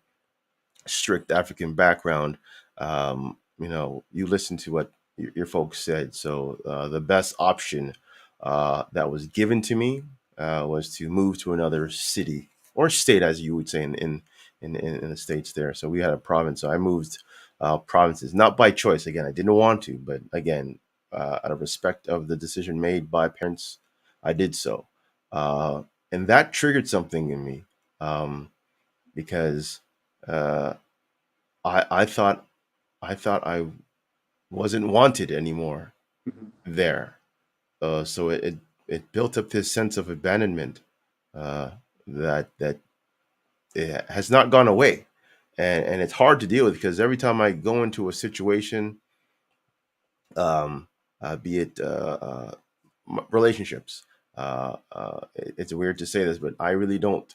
strict African background, you listen to what your folks said. So the best option that was given to me was to move to another city or state, as you would say in the states there. So we had a province. So I moved provinces, not by choice. Again, I didn't want to, but again, out of respect of the decision made by parents, I did so, and that triggered something in me because uh, I thought I wasn't wanted anymore Mhm. there. So it built up this sense of abandonment uh, that it has not gone away, and it's hard to deal with because every time I go into a situation, um, be it relationships, it's weird to say this, but I really don't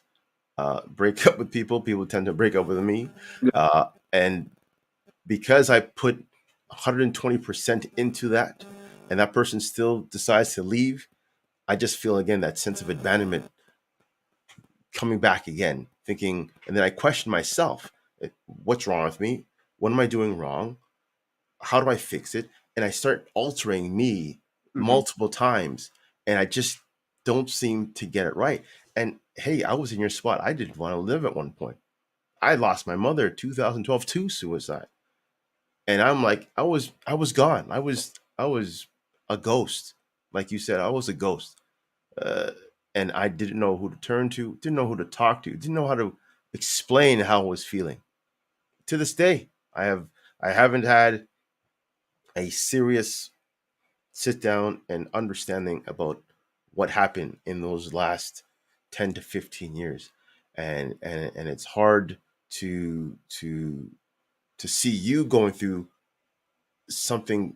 break up with people. People tend to break up with me, Yeah. and because I put 120% into that, and that person still decides to leave, I just feel again that sense of abandonment coming back again, thinking, and then I question myself: what's wrong with me? What am I doing wrong? How do I fix it? And I start altering me Mhm. multiple times, and I just don't seem to get it right. And hey, I was in your spot. I didn't want to live at one point. I lost my mother in 2012 to suicide, and I'm like, I was gone. I was a ghost, like you said. I was a ghost, uh, and I didn't know who to turn to, didn't know who to talk to, didn't know how to explain how I was feeling. To this day, I haven't had a serious sit down and understanding about what happened in those last 10 to 15 years, and it's hard to to to see you going through something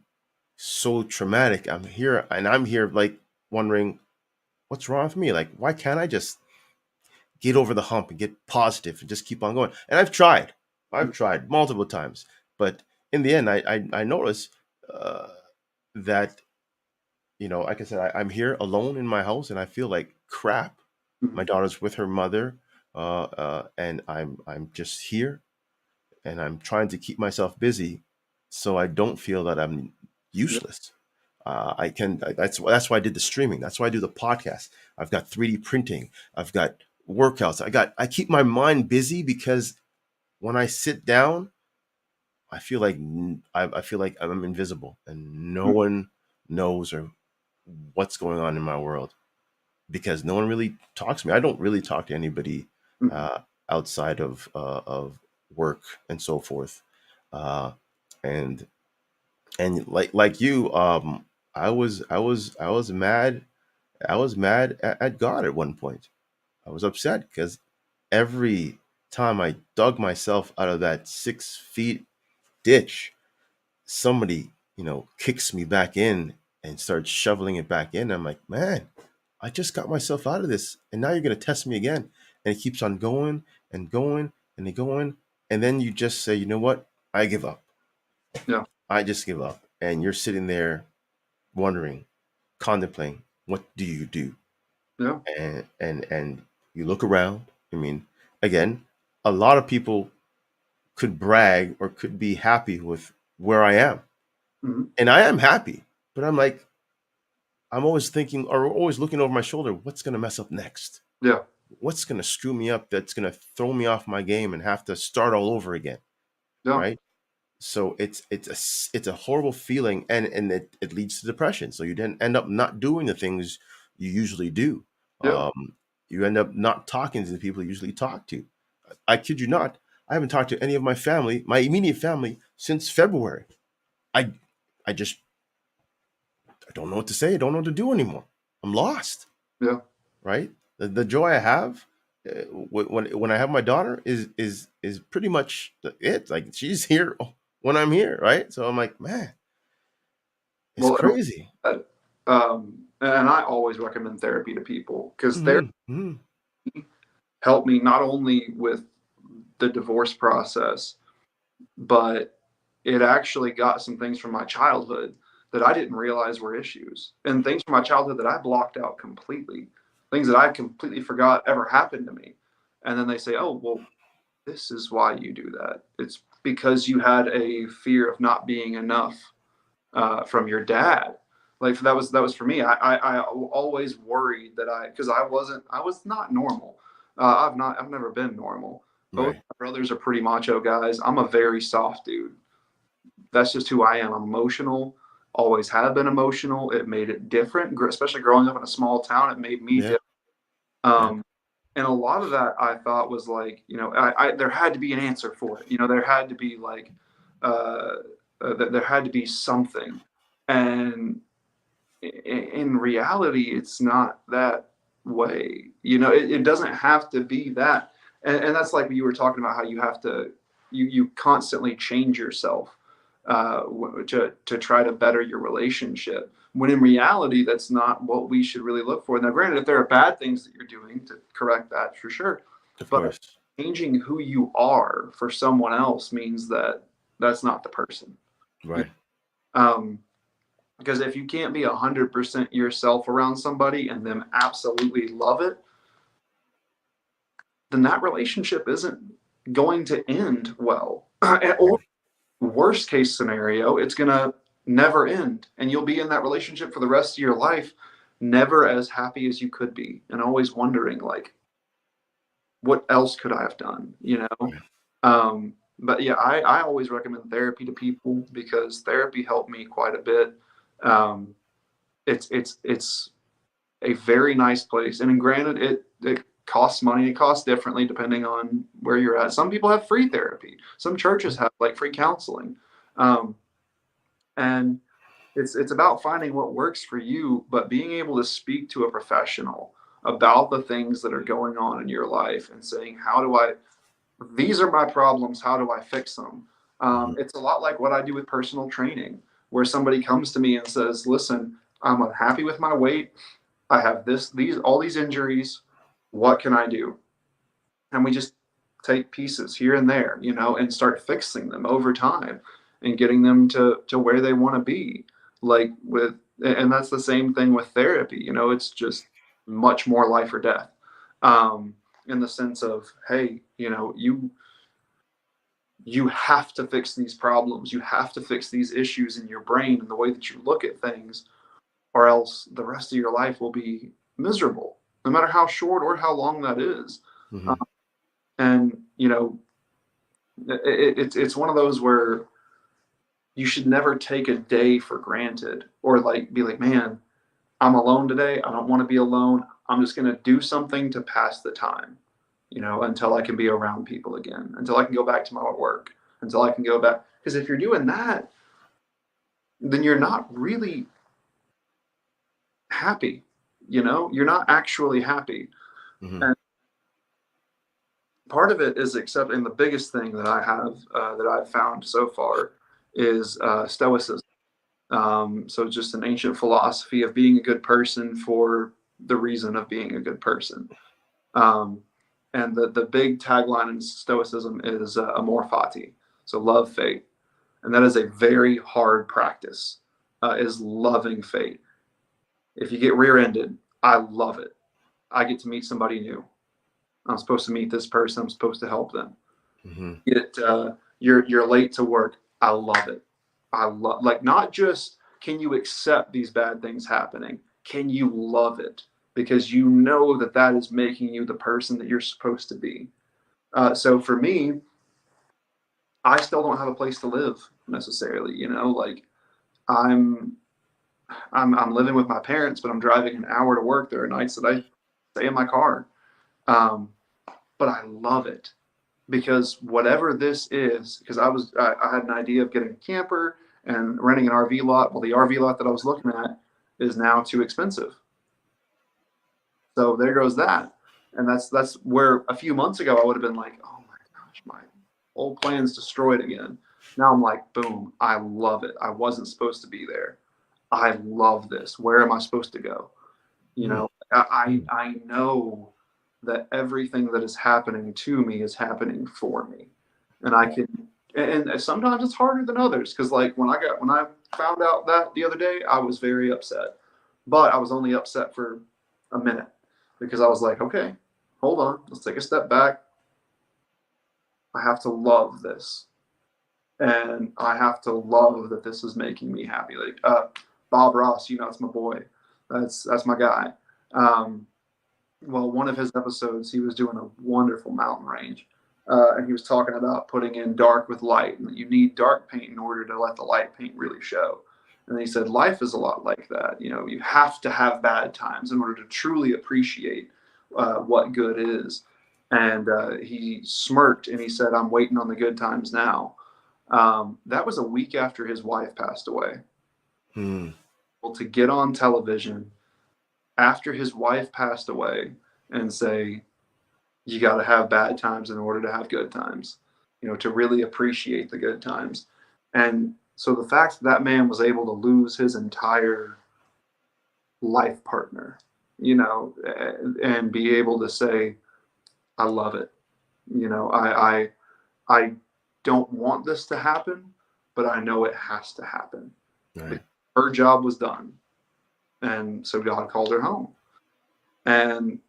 so traumatic. I'm here like wondering what's wrong with me. Like, why can't I just get over the hump and get positive and just keep on going? And I've tried multiple times, but in the end, I notice uh, that like I said, I'm here alone in my house and I feel like crap. My Mhm. daughter's with her mother, and I'm just here and I'm trying to keep myself busy so I don't feel that I'm Yeah. useless. That's why I did the streaming. That's why I do the podcast. I've got 3D printing. I've got workouts. I keep my mind busy because when I sit down, I feel like I'm invisible and no Mhm. one knows or what's going on in my world because no one really talks to me. I don't really talk to anybody Mhm. uh, outside of work and so forth. Uh, and like you, I was mad. I was mad at God at one point. I was upset because every time I dug myself out of that 6 feet ditch, somebody kicks me back in and starts shoveling it back in. I'm like, man, I just got myself out of this, and now you're gonna test me again. And it keeps on going and going and going, and then you just say, you know what? I give up. Yeah. I just give up. And you're sitting there wondering, contemplating, what do you do? Yeah. And you look around. I mean, again, a lot of people could brag or could be happy with where I am, Mhm. and I am happy. But I'm like, I'm always thinking or always looking over my shoulder. What's gonna mess up next? Yeah. What's going to screw me up that's going to throw me off my game and have to start all over again, Yeah. right? So it's a horrible feeling, and it leads to depression. So you then end up not doing the things you usually do. Yeah. You end up not talking to the people you usually talk to. I kid you not, I haven't talked to any of my family, my immediate family, since February. I i just i don't know what to say. I don't know what to do anymore. I'm lost, Yeah. right? The joy I have when I have my daughter is pretty much it. Like, she's here when I'm here, right? So I'm like, man, it's Well, crazy. and I always recommend therapy to people because therapy Hmm. Hmm. helped me not only with the divorce process, but it actually got some things from my childhood that I didn't realize were issues, and things from my childhood that I blocked out completely, things that I completely forgot ever happened to me. And then they say, "Oh, well, this is why you do that. It's because you had a fear of not being enough from your dad." Like that was for me. I always worried that because I was not normal. I've never been normal. Both Right. my brothers are pretty macho guys. I'm a very soft dude. That's just who I am. I'm emotional. Always have been emotional. It made it different, especially growing up in a small town. It made me Yeah. different. Yeah. And a lot of that I thought was like, there had to be an answer for it. There had to be like, uh, there had to be something. And in reality, it's not that way. It doesn't have to be that. And that's like you were talking about how you have to, you constantly change yourself to try to better your relationship. When in reality, that's not what we should really look for. Now, granted, if there are bad things that you're doing, to correct that for sure. Of But course. changing who you are for someone else means that that's not the person. Right. Um, because if you can't be 100% yourself around somebody and them absolutely love it, then that relationship isn't going to end well. Or worst case scenario, it's going to never end. And you'll be in that relationship for the rest of your life, never as happy as you could be, and always wondering, like, what else could I have done? Right. But yeah, I always recommend therapy to people because therapy helped me quite a bit. Um, it's a very nice place. And granted, it costs money. It costs differently depending on where you're at. Some people have free therapy. Some churches have like free counseling. Um, and it's about finding what works for you, but being able to speak to a professional about the things that are going on in your life and saying, these are my problems. How do I fix them? Mhm. It's a lot like what I do with personal training, where somebody comes to me and says, listen, I'm unhappy with my weight. I have all these injuries. What can I do? And we just take pieces here and there, and start fixing them over time and getting them to where they want to be. And that's the same thing with therapy. It's just much more life or death. In the sense of, hey, you have to fix these problems. You have to fix these issues in your brain and the way that you look at things, or else the rest of your life will be miserable, no matter how short or how long that is. Mhm. And it's one of those where you should never take a day for granted, or like be like, man, I'm alone today. I don't want to be alone. I'm just going to do something to pass the time, until I can be around people again, until I can go back to my work, until I can go back. Because if you're doing that, then you're not really happy. You're not actually happy. Mhm. And part of it is accepting. The biggest thing that I have that I've found so far is stoicism. So just an ancient philosophy of being a good person for the reason of being a good person. Um, and the big tagline in stoicism is amor fati, so love fate. And that is a very hard practice, is loving fate. If you get rear-ended, I love it. I get to meet somebody new. I'm supposed to meet this person. I'm supposed to help them. Mhm. You're late to work. I love it. I love, like, not just can you accept these bad things happening, can you love it because you know that that is making you the person that you're supposed to be. So for me, I still don't have a place to live necessarily. Like I'm I'm living with my parents, but I'm driving an hour to work. There are nights that I stay in my car, um, but I love it because whatever this is, because I had an idea of getting a camper and renting an RV lot. Well, the RV lot that I was looking at is now too expensive. So there goes that. And that's where a few months ago I would have been like, oh my gosh, my old plan's destroyed again. Now I'm like, boom, I love it. I wasn't supposed to be there. I love this. Where am I supposed to go? Mm. I know that everything that is happening to me is happening for me, and I can. And sometimes it's harder than others because, like, when I found out that the other day, I was very upset, but I was only upset for a minute because I was like, okay, hold on, let's take a step back. I have to love this, and I have to love that this is making me happy. Like, Bob Ross, it's my boy. That's my guy. Well, one of his episodes, he was doing a wonderful mountain range. And he was talking about putting in dark with light, and that you need dark paint in order to let the light paint really show. And he said, life is a lot like that. You have to have bad times in order to truly appreciate what good is. And he smirked and he said, I'm waiting on the good times now. That was a week after his wife passed away. Well, to get on television after his wife passed away and say, you got to have bad times in order to have good times, to really appreciate the good times. And so the fact that man was able to lose his entire life partner, and be able to say, I love it. I don't want this to happen, but I know it has to happen. Right. Her job was done. And so God called her home. And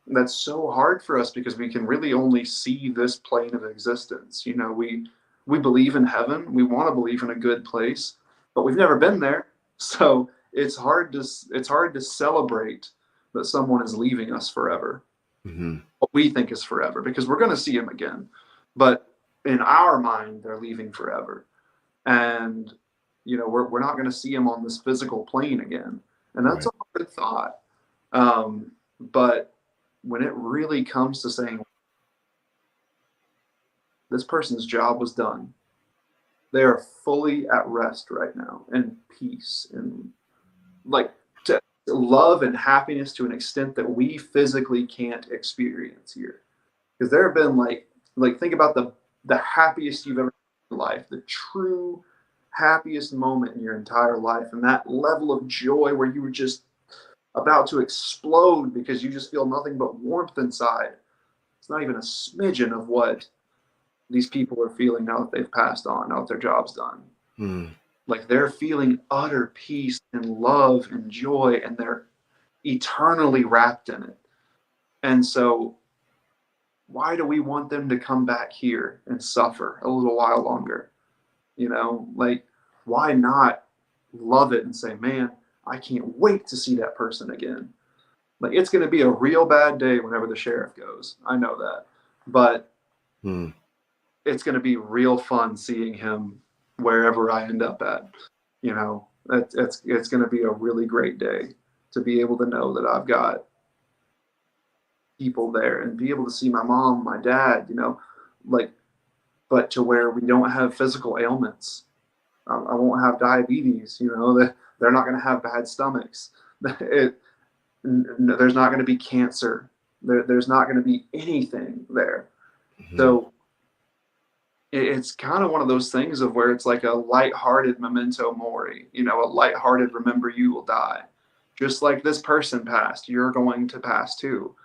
that's so hard for us because we can really only see this plane of existence. We believe in heaven. We want to believe in a good place, but we've never been there. So it's hard to celebrate that someone is leaving us forever. What we think is forever, because we're going to see him again. But in our mind, they're leaving forever. And, we're not going to see him on this physical plane again. And that's a hard thought. But when it really comes to saying this person's job was done, they are fully at rest right now, and peace, and to love and happiness to an extent that we physically can't experience here. Because there have been think about the happiest you've ever been in life, the true happiest moment in your entire life, and that level of joy where you were just about to explode because you just feel nothing but warmth inside. It's not even a smidgen of what these people are feeling now that they've passed on, now that their job's done. They're feeling utter peace and love and joy, and they're eternally wrapped in it. And so why do we want them to come back here and suffer a little while longer? Why not love it and say, man, I can't wait to see that person again. It's going to be a real bad day whenever the sheriff goes. I know that. But it's going to be real fun seeing him wherever I end up at. It's going to be a really great day to be able to know that I've got people there and be able to see my mom, my dad, but to where we don't have physical ailments. I won't have diabetes, they're not going to have bad stomachs. There's not going to be cancer. There's not going to be anything there. So it's kind of one of those things of where it's like a lighthearted memento mori, a lighthearted remember you will die. Just like this person passed, you're going to pass too.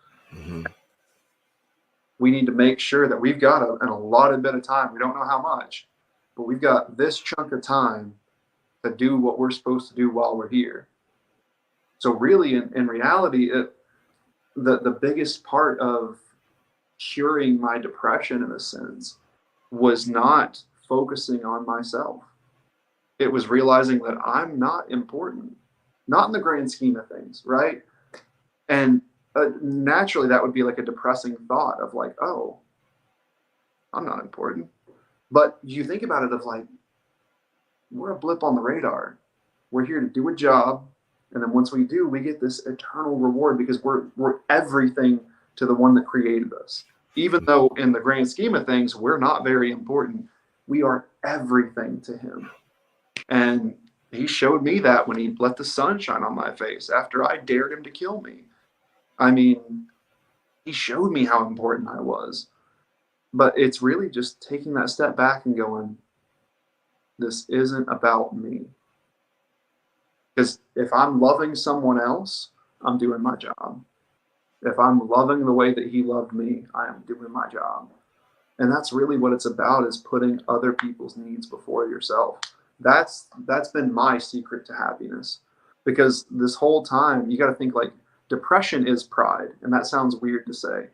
We need to make sure that we've got an allotted bit of time. We don't know how much, but we've got this chunk of time to do what we're supposed to do while we're here. So really, in reality, the biggest part of curing my depression, in a sense, was not focusing on myself. It was realizing that I'm not important, not in the grand scheme of things, right? And naturally, that would be like a depressing thought of oh, I'm not important. But you think about it of we're a blip on the radar. We're here to do a job. And then once we do, we get this eternal reward because we're everything to the one that created us. Even though in the grand scheme of things, we're not very important, we are everything to him. And he showed me that when he let the sun shine on my face after I dared him to kill me. I mean, he showed me how important I was. But it's really just taking that step back and going, this isn't about me. Because if I'm loving someone else, I'm doing my job. If I'm loving the way that he loved me, I am doing my job. And that's really what it's about, is putting other people's needs before yourself. That's been my secret to happiness. Because this whole time, you got to think depression is pride. And that sounds weird to say.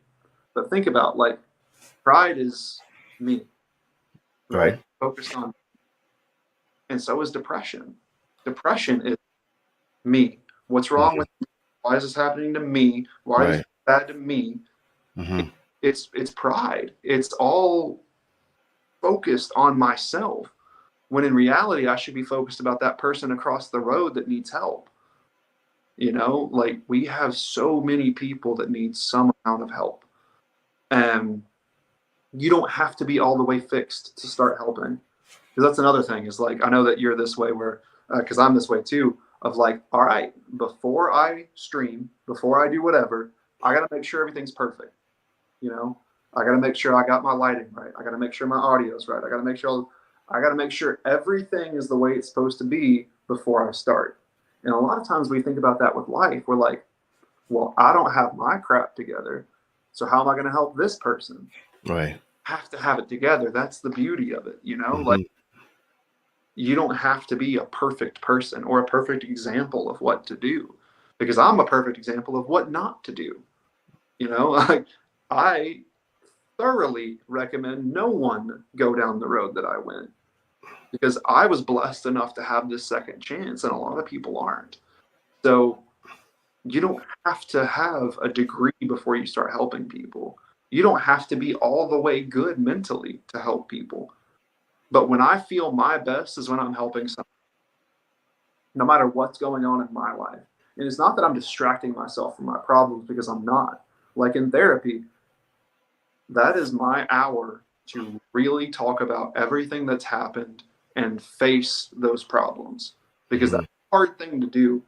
But think about pride is me. Right. Focused on. And so is depression. Depression is Me. What's wrong Mhm. with me? Why is this happening to me? Why is this Right. bad to me? Mhm. It's pride. It's all focused on myself. When in reality, I should be focused about that person across the road that needs help. Like we have so many people that need some amount of help. And you don't have to be all the way fixed to start helping. Because that's another thing is like, I know that you're this way where, because I'm this way too, of like, all right, before I stream, before I do whatever, I got to make sure everything's perfect. You know, I got to make sure I got my lighting right. I got to make sure my audio's right. I got to make sure everything is the way it's supposed to be before I start. And a lot of times we think about that with life. We're like, well, I don't have my crap together. So how am I going to help this person? Right. Have to have it together. That's the beauty of it. Like Mhm. you don't have to be a perfect person or a perfect example of what to do because I'm a perfect example of what not to do. Like I thoroughly recommend no one go down the road that I went because I was blessed enough to have this second chance and a lot of people aren't. So you don't have to have a degree before you start helping people. You don't have to be all the way good mentally to help people. But when I feel my best is when I'm helping someone, no matter what's going on in my life. And it's not that I'm distracting myself from my problems because I'm not. Like in therapy, that is my hour to really talk about everything that's happened and face those problems because Mhm. that's a hard thing to do.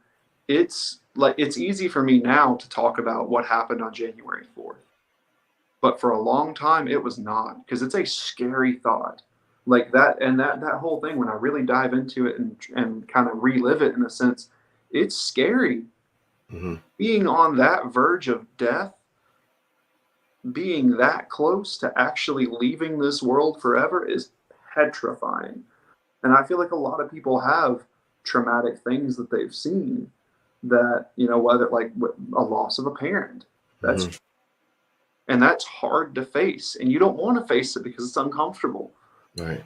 It's like it's easy for me now to talk about what happened on January 4th. But for a long time it was not because it's a scary thought. Like that and that whole thing when I really dive into it and kind of relive it in a sense, it's scary. Mhm. Being on that verge of death, being that close to actually leaving this world forever is petrifying. And I feel like a lot of people have traumatic things that they've seen that, whether like a loss of a parent, that's Mhm. and that's hard to face. And you don't want to face it because it's uncomfortable. Right.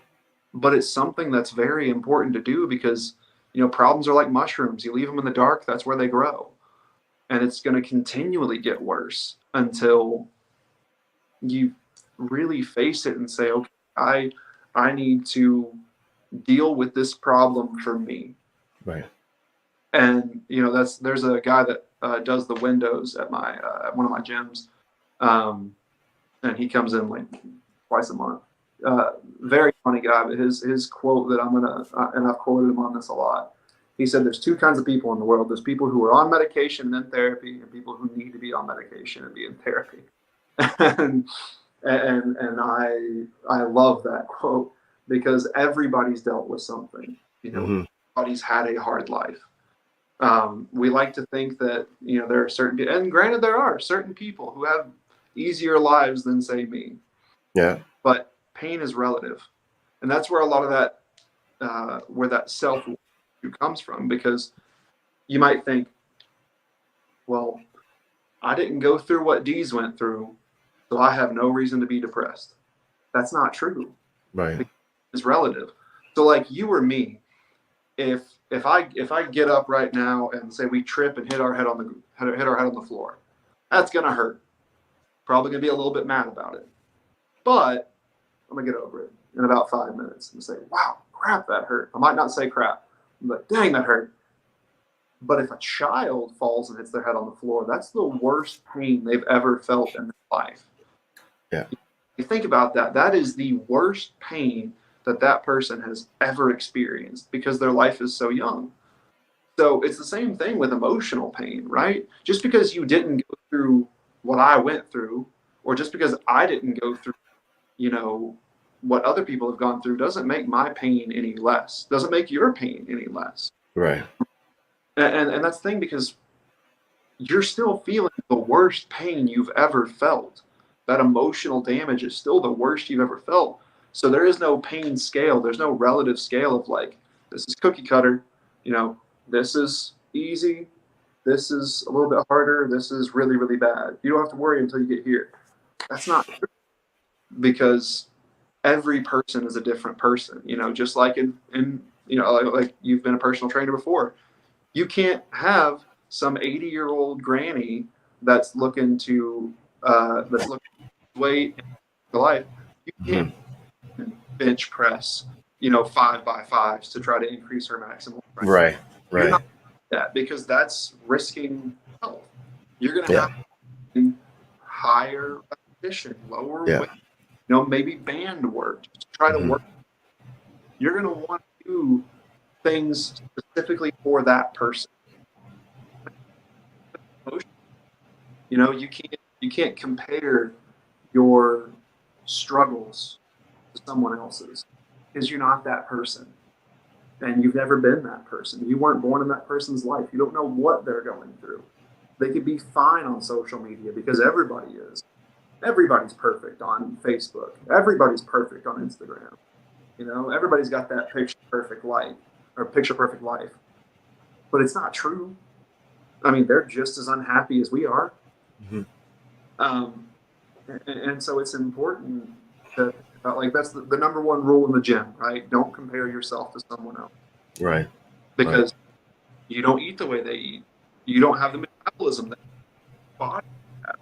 But it's something that's very important to do because, problems are like mushrooms. You leave them in the dark, that's where they grow. And it's going to continually get worse until you really face it and say, okay, I need to deal with this problem for me. Right. And there's a guy that does the windows at my at one of my gyms, um, and he comes in like twice a month. Very funny guy, but his quote that I'm gonna and I've quoted him on this a lot. He said, "There's two kinds of people in the world. There's people who are on medication and in therapy, and people who need to be on medication and be in therapy." and and I love that quote because everybody's dealt with something. Mhm. Everybody's had a hard life. We like to think that there are certain, and granted there are certain people who have easier lives than say me, Yeah. but pain is relative, and that's where a lot of that where that self comes from because you might think, well, I didn't go through what D's went through, so I have no reason to be depressed. That's not true. Right. It's relative. So like you or me, if I get up right now and say we trip and hit our head on the floor, that's gonna hurt. Probably gonna be a little bit mad about it, but I'm gonna get over it in about 5 minutes and say, "Wow, crap, that hurt." I might not say crap, but dang, that hurt. But if a child falls and hits their head on the floor, that's the worst pain they've ever felt in their life. Yeah. You think about that. That is the worst pain that person has ever experienced because their life is so young. So it's the same thing with emotional pain, right? Just because you didn't go through what I went through, or just because I didn't go through, you know, what other people have gone through doesn't make my pain any less, doesn't make your pain any less. Right. And that's the thing because you're still feeling the worst pain you've ever felt. That emotional damage is still the worst you've ever felt. So there is no pain scale. There's no relative scale of like, this is cookie cutter, you know, this is easy, this is a little bit harder, this is really, really bad. You don't have to worry until you get here. That's not true because every person is a different person, just like in like you've been a personal trainer before. You can't have some 80-year-old granny that's looking to weight in life. You can't Mhm. bench press, 5x5s to try to increase her maximum strength. Right. You're Right. not that, because that's risking health. You're going to Yeah. have higher repetition, lower Yeah. weight, maybe band work, just try to Mhm. work. You're going to want to do things specifically for that person. You can't compare your struggles to someone else's, because you're not that person, and you've never been that person. You weren't born in that person's life. You don't know what they're going through. They could be fine on social media because everybody is. Everybody's perfect on Facebook. Everybody's perfect on Instagram. Everybody's got that picture perfect life, or picture perfect life, but it's not true. I mean, they're just as unhappy as we are. Mhm. Um, and so it's important to like, that's the number one rule in the gym, right? Don't compare yourself to someone else, Right. Right. because you don't eat the way they eat. You don't have the metabolism that body has.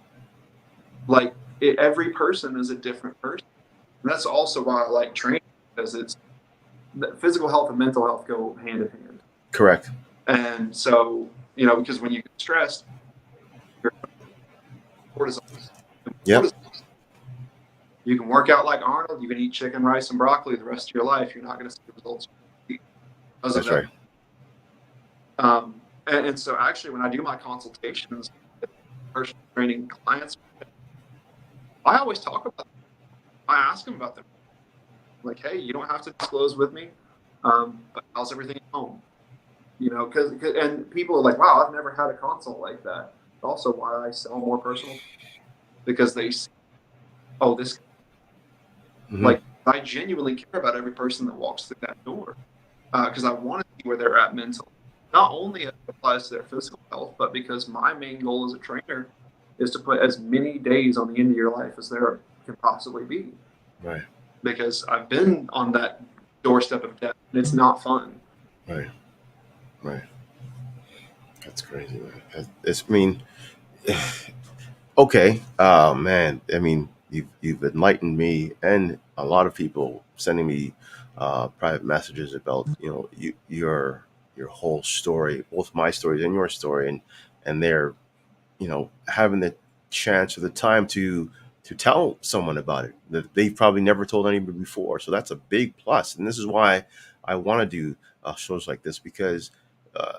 Like, every person is a different person. And that's also why I like training, because it's physical health and mental health go hand in hand. Correct. And so, because when you get stressed, your cortisol. Yep. You can work out like Arnold. You can eat chicken, rice, and broccoli the rest of your life. You're not going to see the results because of That's that. right. And so, actually, when I do my consultations, personal training clients, I always talk about them. I ask them about them. Like, hey, you don't have to disclose with me, but how's everything at home? And people are like, wow, I've never had a consult like that. It's also why I sell more personal, because they see, oh, this, Mhm. like, I genuinely care about every person that walks through that door, because I want to see where they're at mentally. Not only as it applies to their physical health, but because my main goal as a trainer is to put as many days on the end of your life as there can possibly be. Right. Because I've been on that doorstep of death, and it's not fun. Right. Right. That's crazy, man. It's, I mean, okay. Oh man. I mean, you've enlightened me and a lot of people sending me private messages about your whole story, both my stories and your story, and they're having the chance or the time to tell someone about it that they've probably never told anybody before. So that's a big plus, and this is why I want to do shows like this, because uh,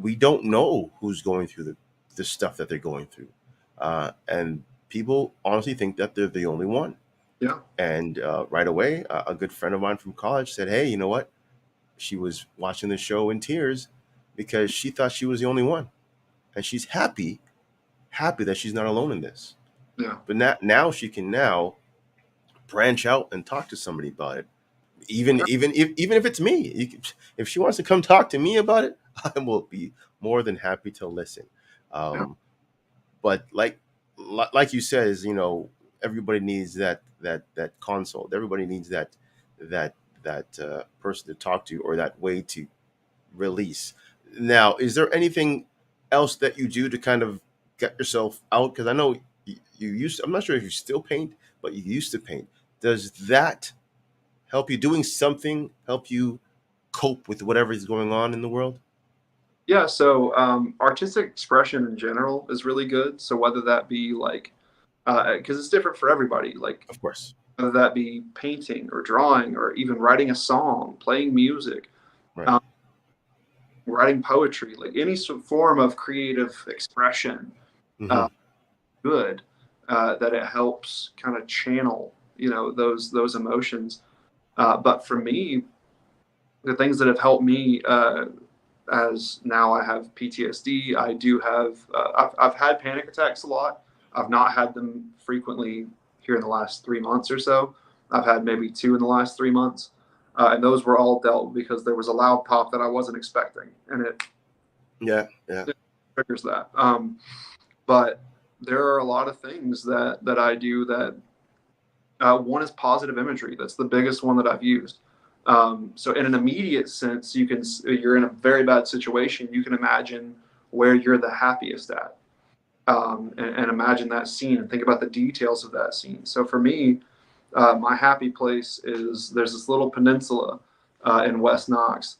we don't know who's going through the stuff that they're going through, and people honestly think that they're the only one. Yeah. And right away, a good friend of mine from college said, "Hey, you know what? She was watching the show in tears because she thought she was the only one, and she's happy that she's not alone in this. Yeah. But now she can now branch out and talk to somebody about it. Even if it's me, if she wants to come talk to me about it, I will be more than happy to listen. Yeah. Um, but like you said, is everybody needs that consult. Everybody needs that that person to talk to, or that way to release. Now, is there anything else that you do to kind of get yourself out? Because I know you used. I'm not sure if you still paint, but you used to paint. Does that help you? Doing something help you cope with whatever is going on in the world? Yeah. So, artistic expression in general is really good. So whether that be like, because it's different for everybody, like Of course. whether that be painting or drawing or even writing a song, playing music, Right. um, writing poetry, like any sort of form of creative expression, Hmm. uh, good, that it helps kind of channel, those emotions. But for me, the things that have helped me, as now I have PTSD, I do have, I've had panic attacks a lot. I've not had them frequently here in the last 3 months or so. I've had maybe two in the last 3 months. And those were all dealt because there was a loud pop that I wasn't expecting, and Yeah. Yeah. it triggers that. But there are a lot of things that I do that, one is positive imagery. That's the biggest one that I've used. So in an immediate sense, you're in a very bad situation. You can imagine where you're the happiest at, and imagine that scene and think about the details of that scene. So for me, my happy place is there's this little peninsula in West Knox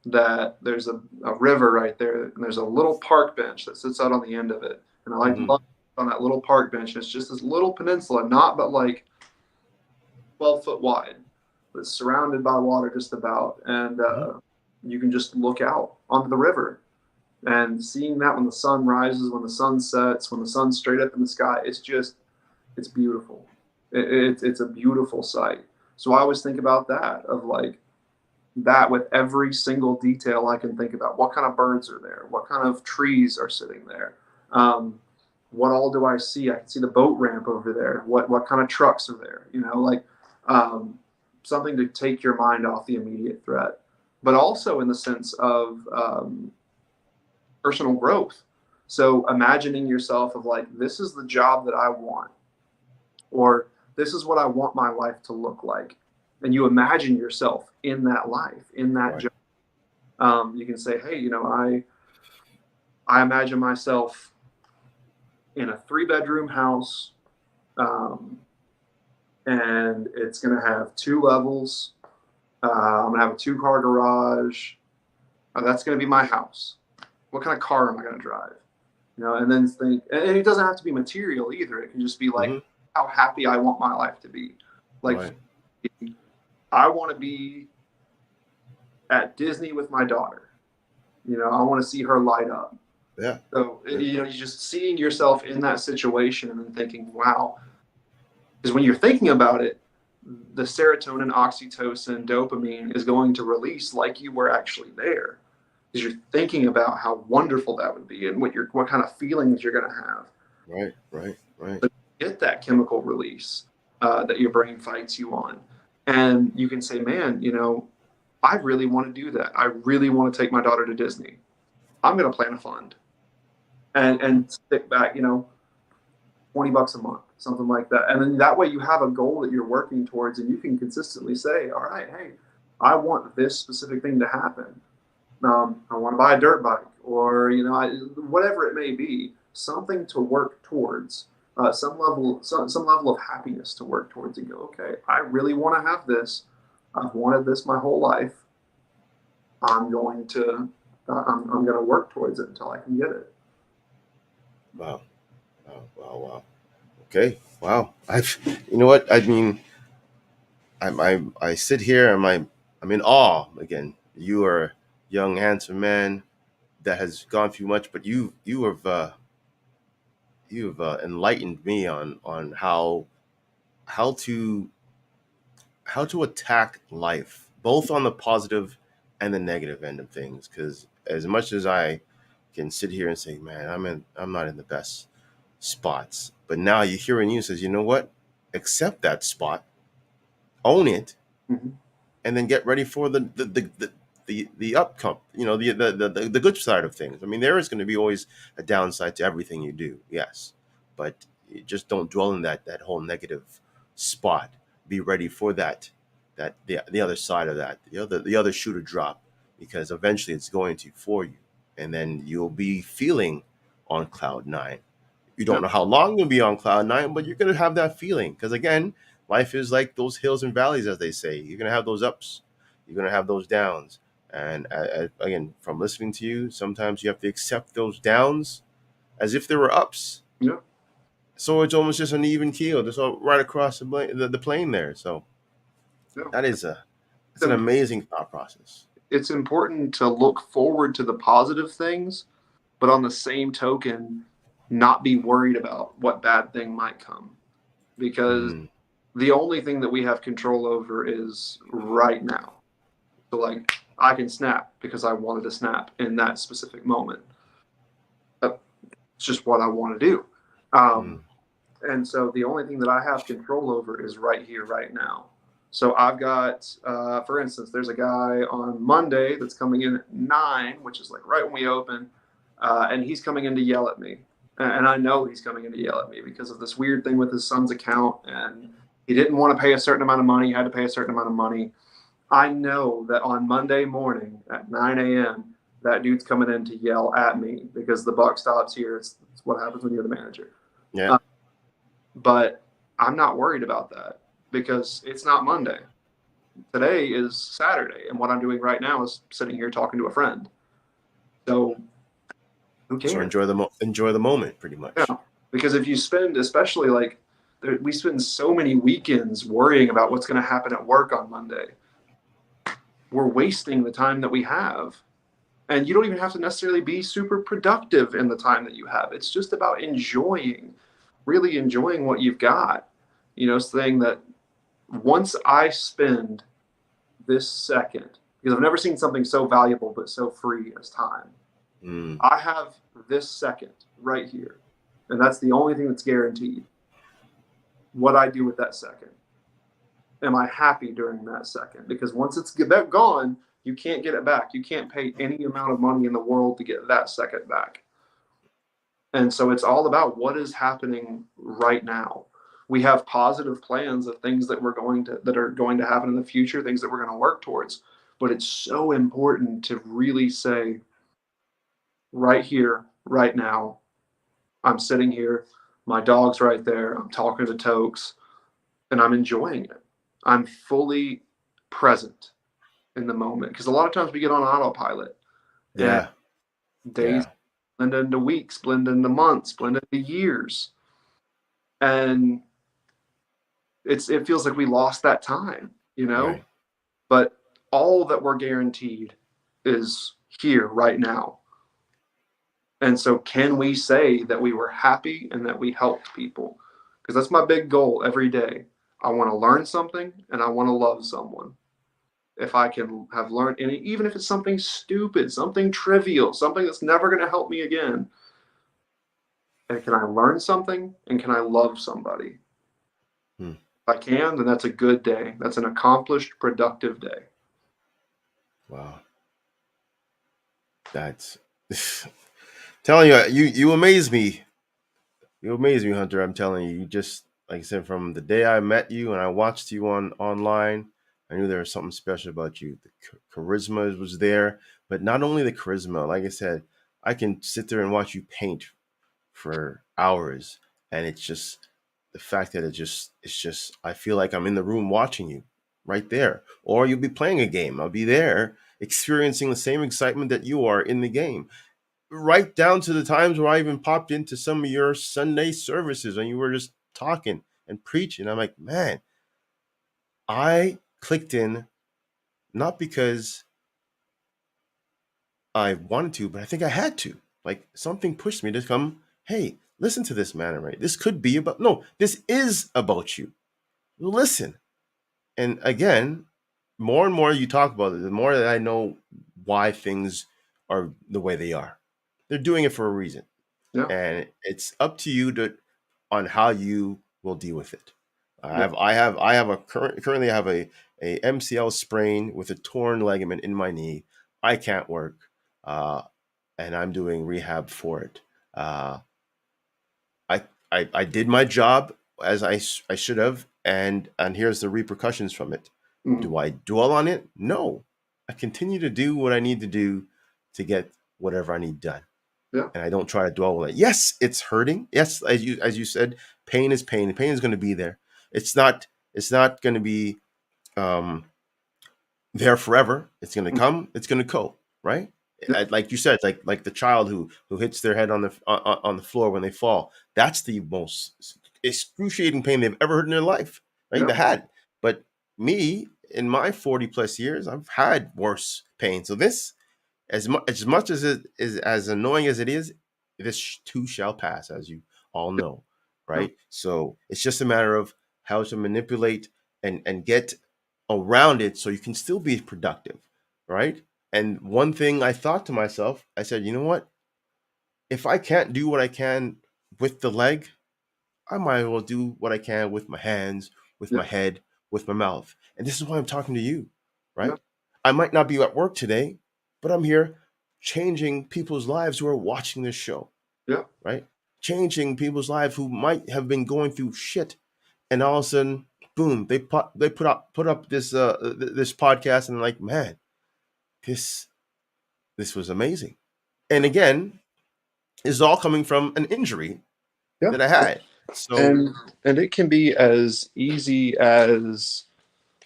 that there's a river right there, and there's a little park bench that sits out on the end of it. And I like to love on that little park bench. It's just this little peninsula, not but like 12 foot wide. It's surrounded by water just about, and you can just look out onto the river. And seeing that when the sun rises, when the sun sets, when the sun's straight up in the sky, it's beautiful. It's a beautiful sight. So I always think about that, of like that with every single detail I can think about. What kind of birds are there? What kind of trees are sitting there? What all do I see? I can see the boat ramp over there. What kind of trucks are there? You know, like something to take your mind off the immediate threat, but also in the sense of personal growth. So imagining yourself of like, this is the job that I want, or this is what I want my life to look like. And you imagine yourself in that life, in that job. You can say, hey, you know, I imagine myself in a 3-bedroom house, and it's going to have 2 levels. I'm going to have a 2-car garage. That's going to be my house. What kind of car am I going to drive? You know, and then think, and it doesn't have to be material either. It can just be like how happy I want my life to be. Like, I want to be at Disney with my daughter. You know, I want to see her light up. Yeah. So, you know, you're just seeing yourself in that situation and then thinking, wow. Because when you're thinking about it, the serotonin, oxytocin, dopamine is going to release like you were actually there. Because you're thinking about how wonderful that would be and what kind of feelings you're going to have. Right. But get that chemical release that your brain fights you on. And you can say, man, you know, I really want to do that. I really want to take my daughter to Disney. I'm going to plan a fund and stick back, you know, $20 a month, something like that. And then that way you have a goal that you're working towards, and you can consistently say, all right, hey, I want this specific thing to happen. I want to buy a dirt bike, or, you know, whatever it may be, something to work towards. Some level of happiness to work towards, and go, okay, I really want to have this. I've wanted this my whole life. I'm going to work towards it until I can get it. Wow. Okay. Wow. You know what? I mean, I sit here and I'm in awe again. You are a young, handsome man that has gone through much, but you've enlightened me on how to attack life, both on the positive and the negative end of things. Because as much as I can sit here and say, man, I'm not in the best spots, but now you hearing you says, you know what, accept that spot, own it, and then get ready for the upcome, you know, the good side of things. I mean, there is going to be always a downside to everything you do, yes, but you just don't dwell in that whole negative spot. Be ready for the other side of that, the other shoe to drop, because eventually it's going to for you, and then you'll be feeling on cloud 9. You don't know how long you'll be on cloud 9, but you're going to have that feeling, because again, life is like those hills and valleys, as they say. You're going to have those ups, you're going to have those downs. And again, from listening to you, sometimes you have to accept those downs as if they were ups. Yeah. So it's almost just an even keel, just right across the plane there. So that is it's an amazing thought process. It's important to look forward to the positive things, but on the same token, not be worried about what bad thing might come, because the only thing that we have control over is right now. So like, I can snap because I wanted to snap in that specific moment. It's just what I want to do. And so the only thing that I have control over is right here, right now. So I've got, for instance, there's a guy on Monday that's coming in at 9, which is like right when we open, and he's coming in to yell at me. And I know he's coming in to yell at me because of this weird thing with his son's account, and he didn't want to pay a certain amount of money. He had to pay a certain amount of money. I know that on Monday morning at 9 a.m., that dude's coming in to yell at me because the buck stops here. It's what happens when you're the manager. Yeah. Uh, but I'm not worried about that because it's not Monday. Today is Saturday, and what I'm doing right now is sitting here talking to a friend. So who So cares? enjoy the moment, pretty much. Yeah, because if you spend, especially like we spend so many weekends worrying about what's going to happen at work on Monday, we're wasting the time that we have. And you don't even have to necessarily be super productive in the time that you have. It's just about enjoying, really enjoying what you've got. Saying that once I spend this second, because I've never seen something so valuable but so free as time. Mm. I have this second right here, and that's the only thing that's guaranteed. What I do with that second. Am I happy during that second? Because once it's gone, you can't get it back. You can't pay any amount of money in the world to get that second back. And so it's all about what is happening right now. We have positive plans of things that are going to happen in the future, things that we're going to work towards. But it's so important to really say, right here, right now, I'm sitting here, my dog's right there, I'm talking to Tokes, and I'm enjoying it. I'm fully present in the moment. Because a lot of times we get on autopilot and Yeah. days Yeah. blend into weeks, blend into months, blend into years. And it feels like we lost that time. Right. But all that we're guaranteed is here right now. And so can we say that we were happy and that we helped people? Because that's my big goal every day. I want to learn something and I want to love someone. If I can have learned any, even if it's something stupid, something trivial, something that's never going to help me again, and can I learn something and can I love somebody? Hmm. If I can, then that's a good day. That's an accomplished, productive day. Wow. That's telling you, you amaze me. You amaze me, Hunter. I'm telling you, you just like I said, from the day I met you and I watched you on online, I knew there was something special about you. The charisma was there, but not only the charisma. Like I said, I can sit there and watch you paint for hours, and it's just the fact that it's just I feel like I'm in the room watching you right there. Or you'll be playing a game. I'll be there experiencing the same excitement that you are in the game, right down to the times where I even popped into some of your Sunday services and you were just talking and preaching. I'm like, man, I clicked in not because I wanted to, but I think I had to. Like something pushed me to come, hey, listen to this man, right? This could be about, no, this is about you. Listen. And again, more and more you talk about it, the more that I know why things are the way they are. They're doing it for a reason. Yeah. And it's up to you to on how you will deal with it. Yeah. I have a currently I have a MCL sprain with a torn ligament in my knee. I can't work, uh, and I'm doing rehab for it. Uh, I did my job as I should have, and here's the repercussions from it. Mhm. Do I dwell on it? No, I continue to do what I need to do to get whatever I need done, Yeah. and I don't try to dwell on it. Yes, it's hurting. Yes, as you said, pain is pain. Pain is going to be there. It's not going to be um, there forever. It's going to come. It's going to go. Right. Yeah. Like you said, like the child who hits their head on the floor when they fall. That's the most excruciating pain they've ever heard in their life. Right. Yeah. They had. But me, in my 40 plus years, I've had worse pain. So this, as much as it is as annoying as it is, this too shall pass, as you all know, Yeah. right? So it's just a matter of how to manipulate and get around it so you can still be productive, right? And one thing I thought to myself, I said, you know what? If I can't do what I can with the leg, I might as well do what I can with my hands, with Yeah. my head, with my mouth. And this is why I'm talking to you, Yeah. right? I might not be at work today, but I'm here changing people's lives who are watching this show, Yeah. right? Changing people's lives who might have been going through shit. And all of a sudden, boom, they put up this this podcast, and like, man, this this was amazing. And again, it's all coming from an injury Yeah. that I had. So And it can be as easy as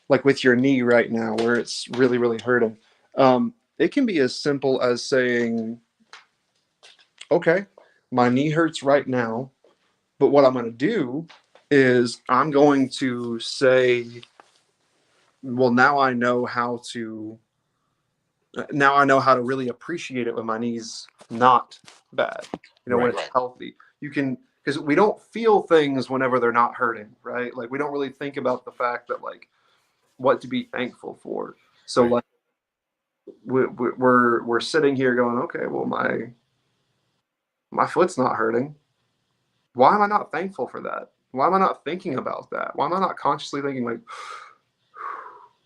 like with your knee right now where it's really, really hurting. It can be as simple as saying, okay, my knee hurts right now, but what I'm going to do is I'm going to say, well, now I know how to really appreciate it when my knee's not bad. When right, it's healthy. You can, because we don't feel things whenever they're not hurting, right? Like we don't really think about the fact that like what to be thankful for. So right. like we're sitting here going, okay, well my foot's not hurting. Why am I not thankful for that? Why am I not thinking about that? Why am I not consciously thinking like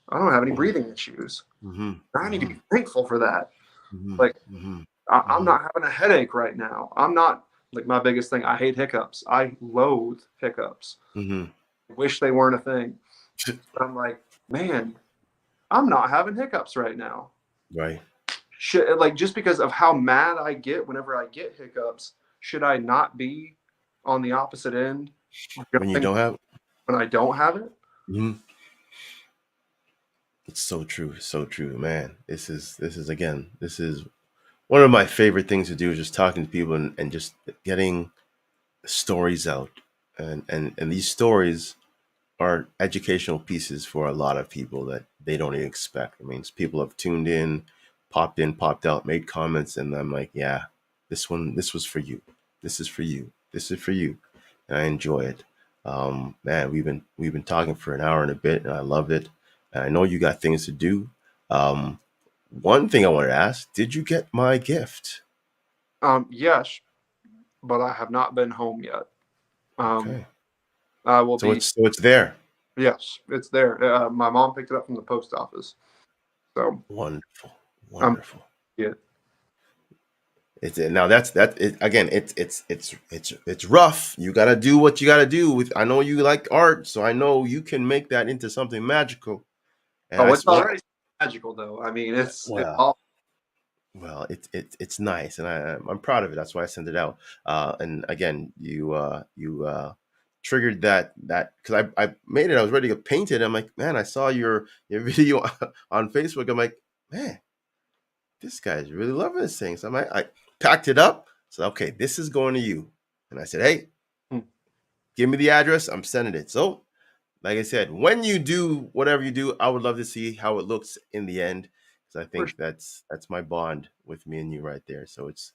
I don't have any breathing issues? Mm-hmm, I need to mm-hmm, be thankful for that. mm-hmm, Like mm-hmm, I'm not having a headache right now. I'm not like my biggest thing. I hate hiccups. I loathe hiccups. mm-hmm. Wish they weren't a thing. But I'm like, man, I'm not having hiccups right now. Right. Should like just because of how mad I get whenever I get hiccups, should I not be on the opposite end When you don't have. when I don't have it? Mm-hmm. It's so true, so true, man. This is again, this is one of my favorite things to do is just talking to people and just getting stories out, and these stories are educational pieces for a lot of people that they don't even expect. I mean, people have tuned in, popped out, made comments, and I'm like, yeah, this was for you. This is for you. This is for you, and I enjoy it. Man, we've been talking for an hour and a bit, and I love it. And I know you got things to do. Um, One thing I wanted to ask: did you get my gift? Yes, but I have not been home yet. Um, Okay, I will so be. it's there. Yes, it's there. My mom picked it up from the post office, so Wonderful, I'm wonderful. it. It's now that's that it, again. It's rough. You got to do what you got to do. With I know you like art, so I know you can make that into something magical. And Oh, I it's what already magical though. I mean, it's well all. it's nice, and I'm proud of it. That's why I sent it out. And again, you triggered that because I made it. I was ready to paint it. I'm like, man, I saw your video on Facebook. I'm like, man, this guy's really loving this thing. So I packed it up. So okay, this is going to you. And I said, hey, Hmm. give me the address. I'm sending it. So, like I said, when you do whatever you do, I would love to see how it looks in the end. Because I For think that's my bond with me and you right there. So it's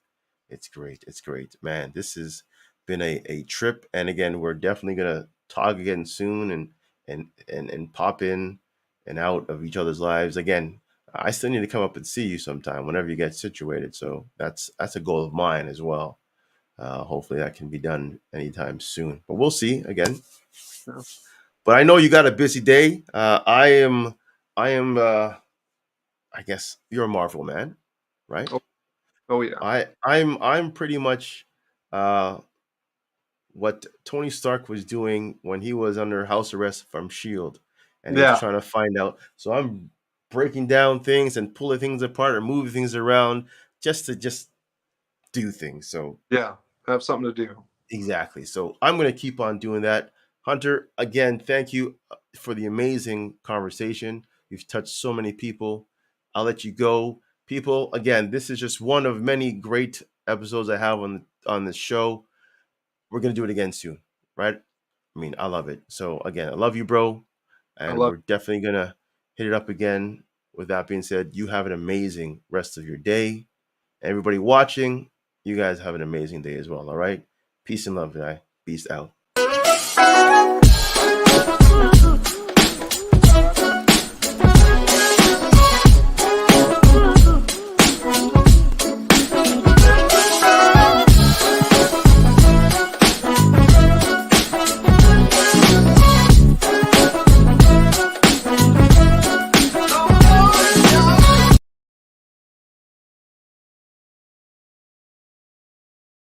great. It's great. Man, this has been a trip. And again, we're definitely gonna talk again soon and pop in and out of each other's lives. Again, I still need to come up and see you sometime whenever you get situated. So that's a goal of mine as well. Hopefully that can be done anytime soon. But we'll see again. sure. But I know you got a busy day. I am I guess you're a Marvel man, right? Oh, oh yeah, I'm pretty much uh what Tony Stark was doing when he was under house arrest from Shield, and he was yeah, trying to find out. So I'm breaking down things and pulling things apart or moving things around just do things. So yeah. Have something to do. exactly. So I'm going to keep on doing that. Hunter, again, thank you for the amazing conversation. You've touched so many people. I'll let you go. People, again, this is just one of many great episodes I have on this show. We're going to do it again soon, right? I mean, I love it. So again, I love you, bro. I And love. we're definitely going to hit it up again. With that being said, you have an amazing rest of your day. Everybody watching, you guys have an amazing day as well. All right. Peace and love, guy. Peace out.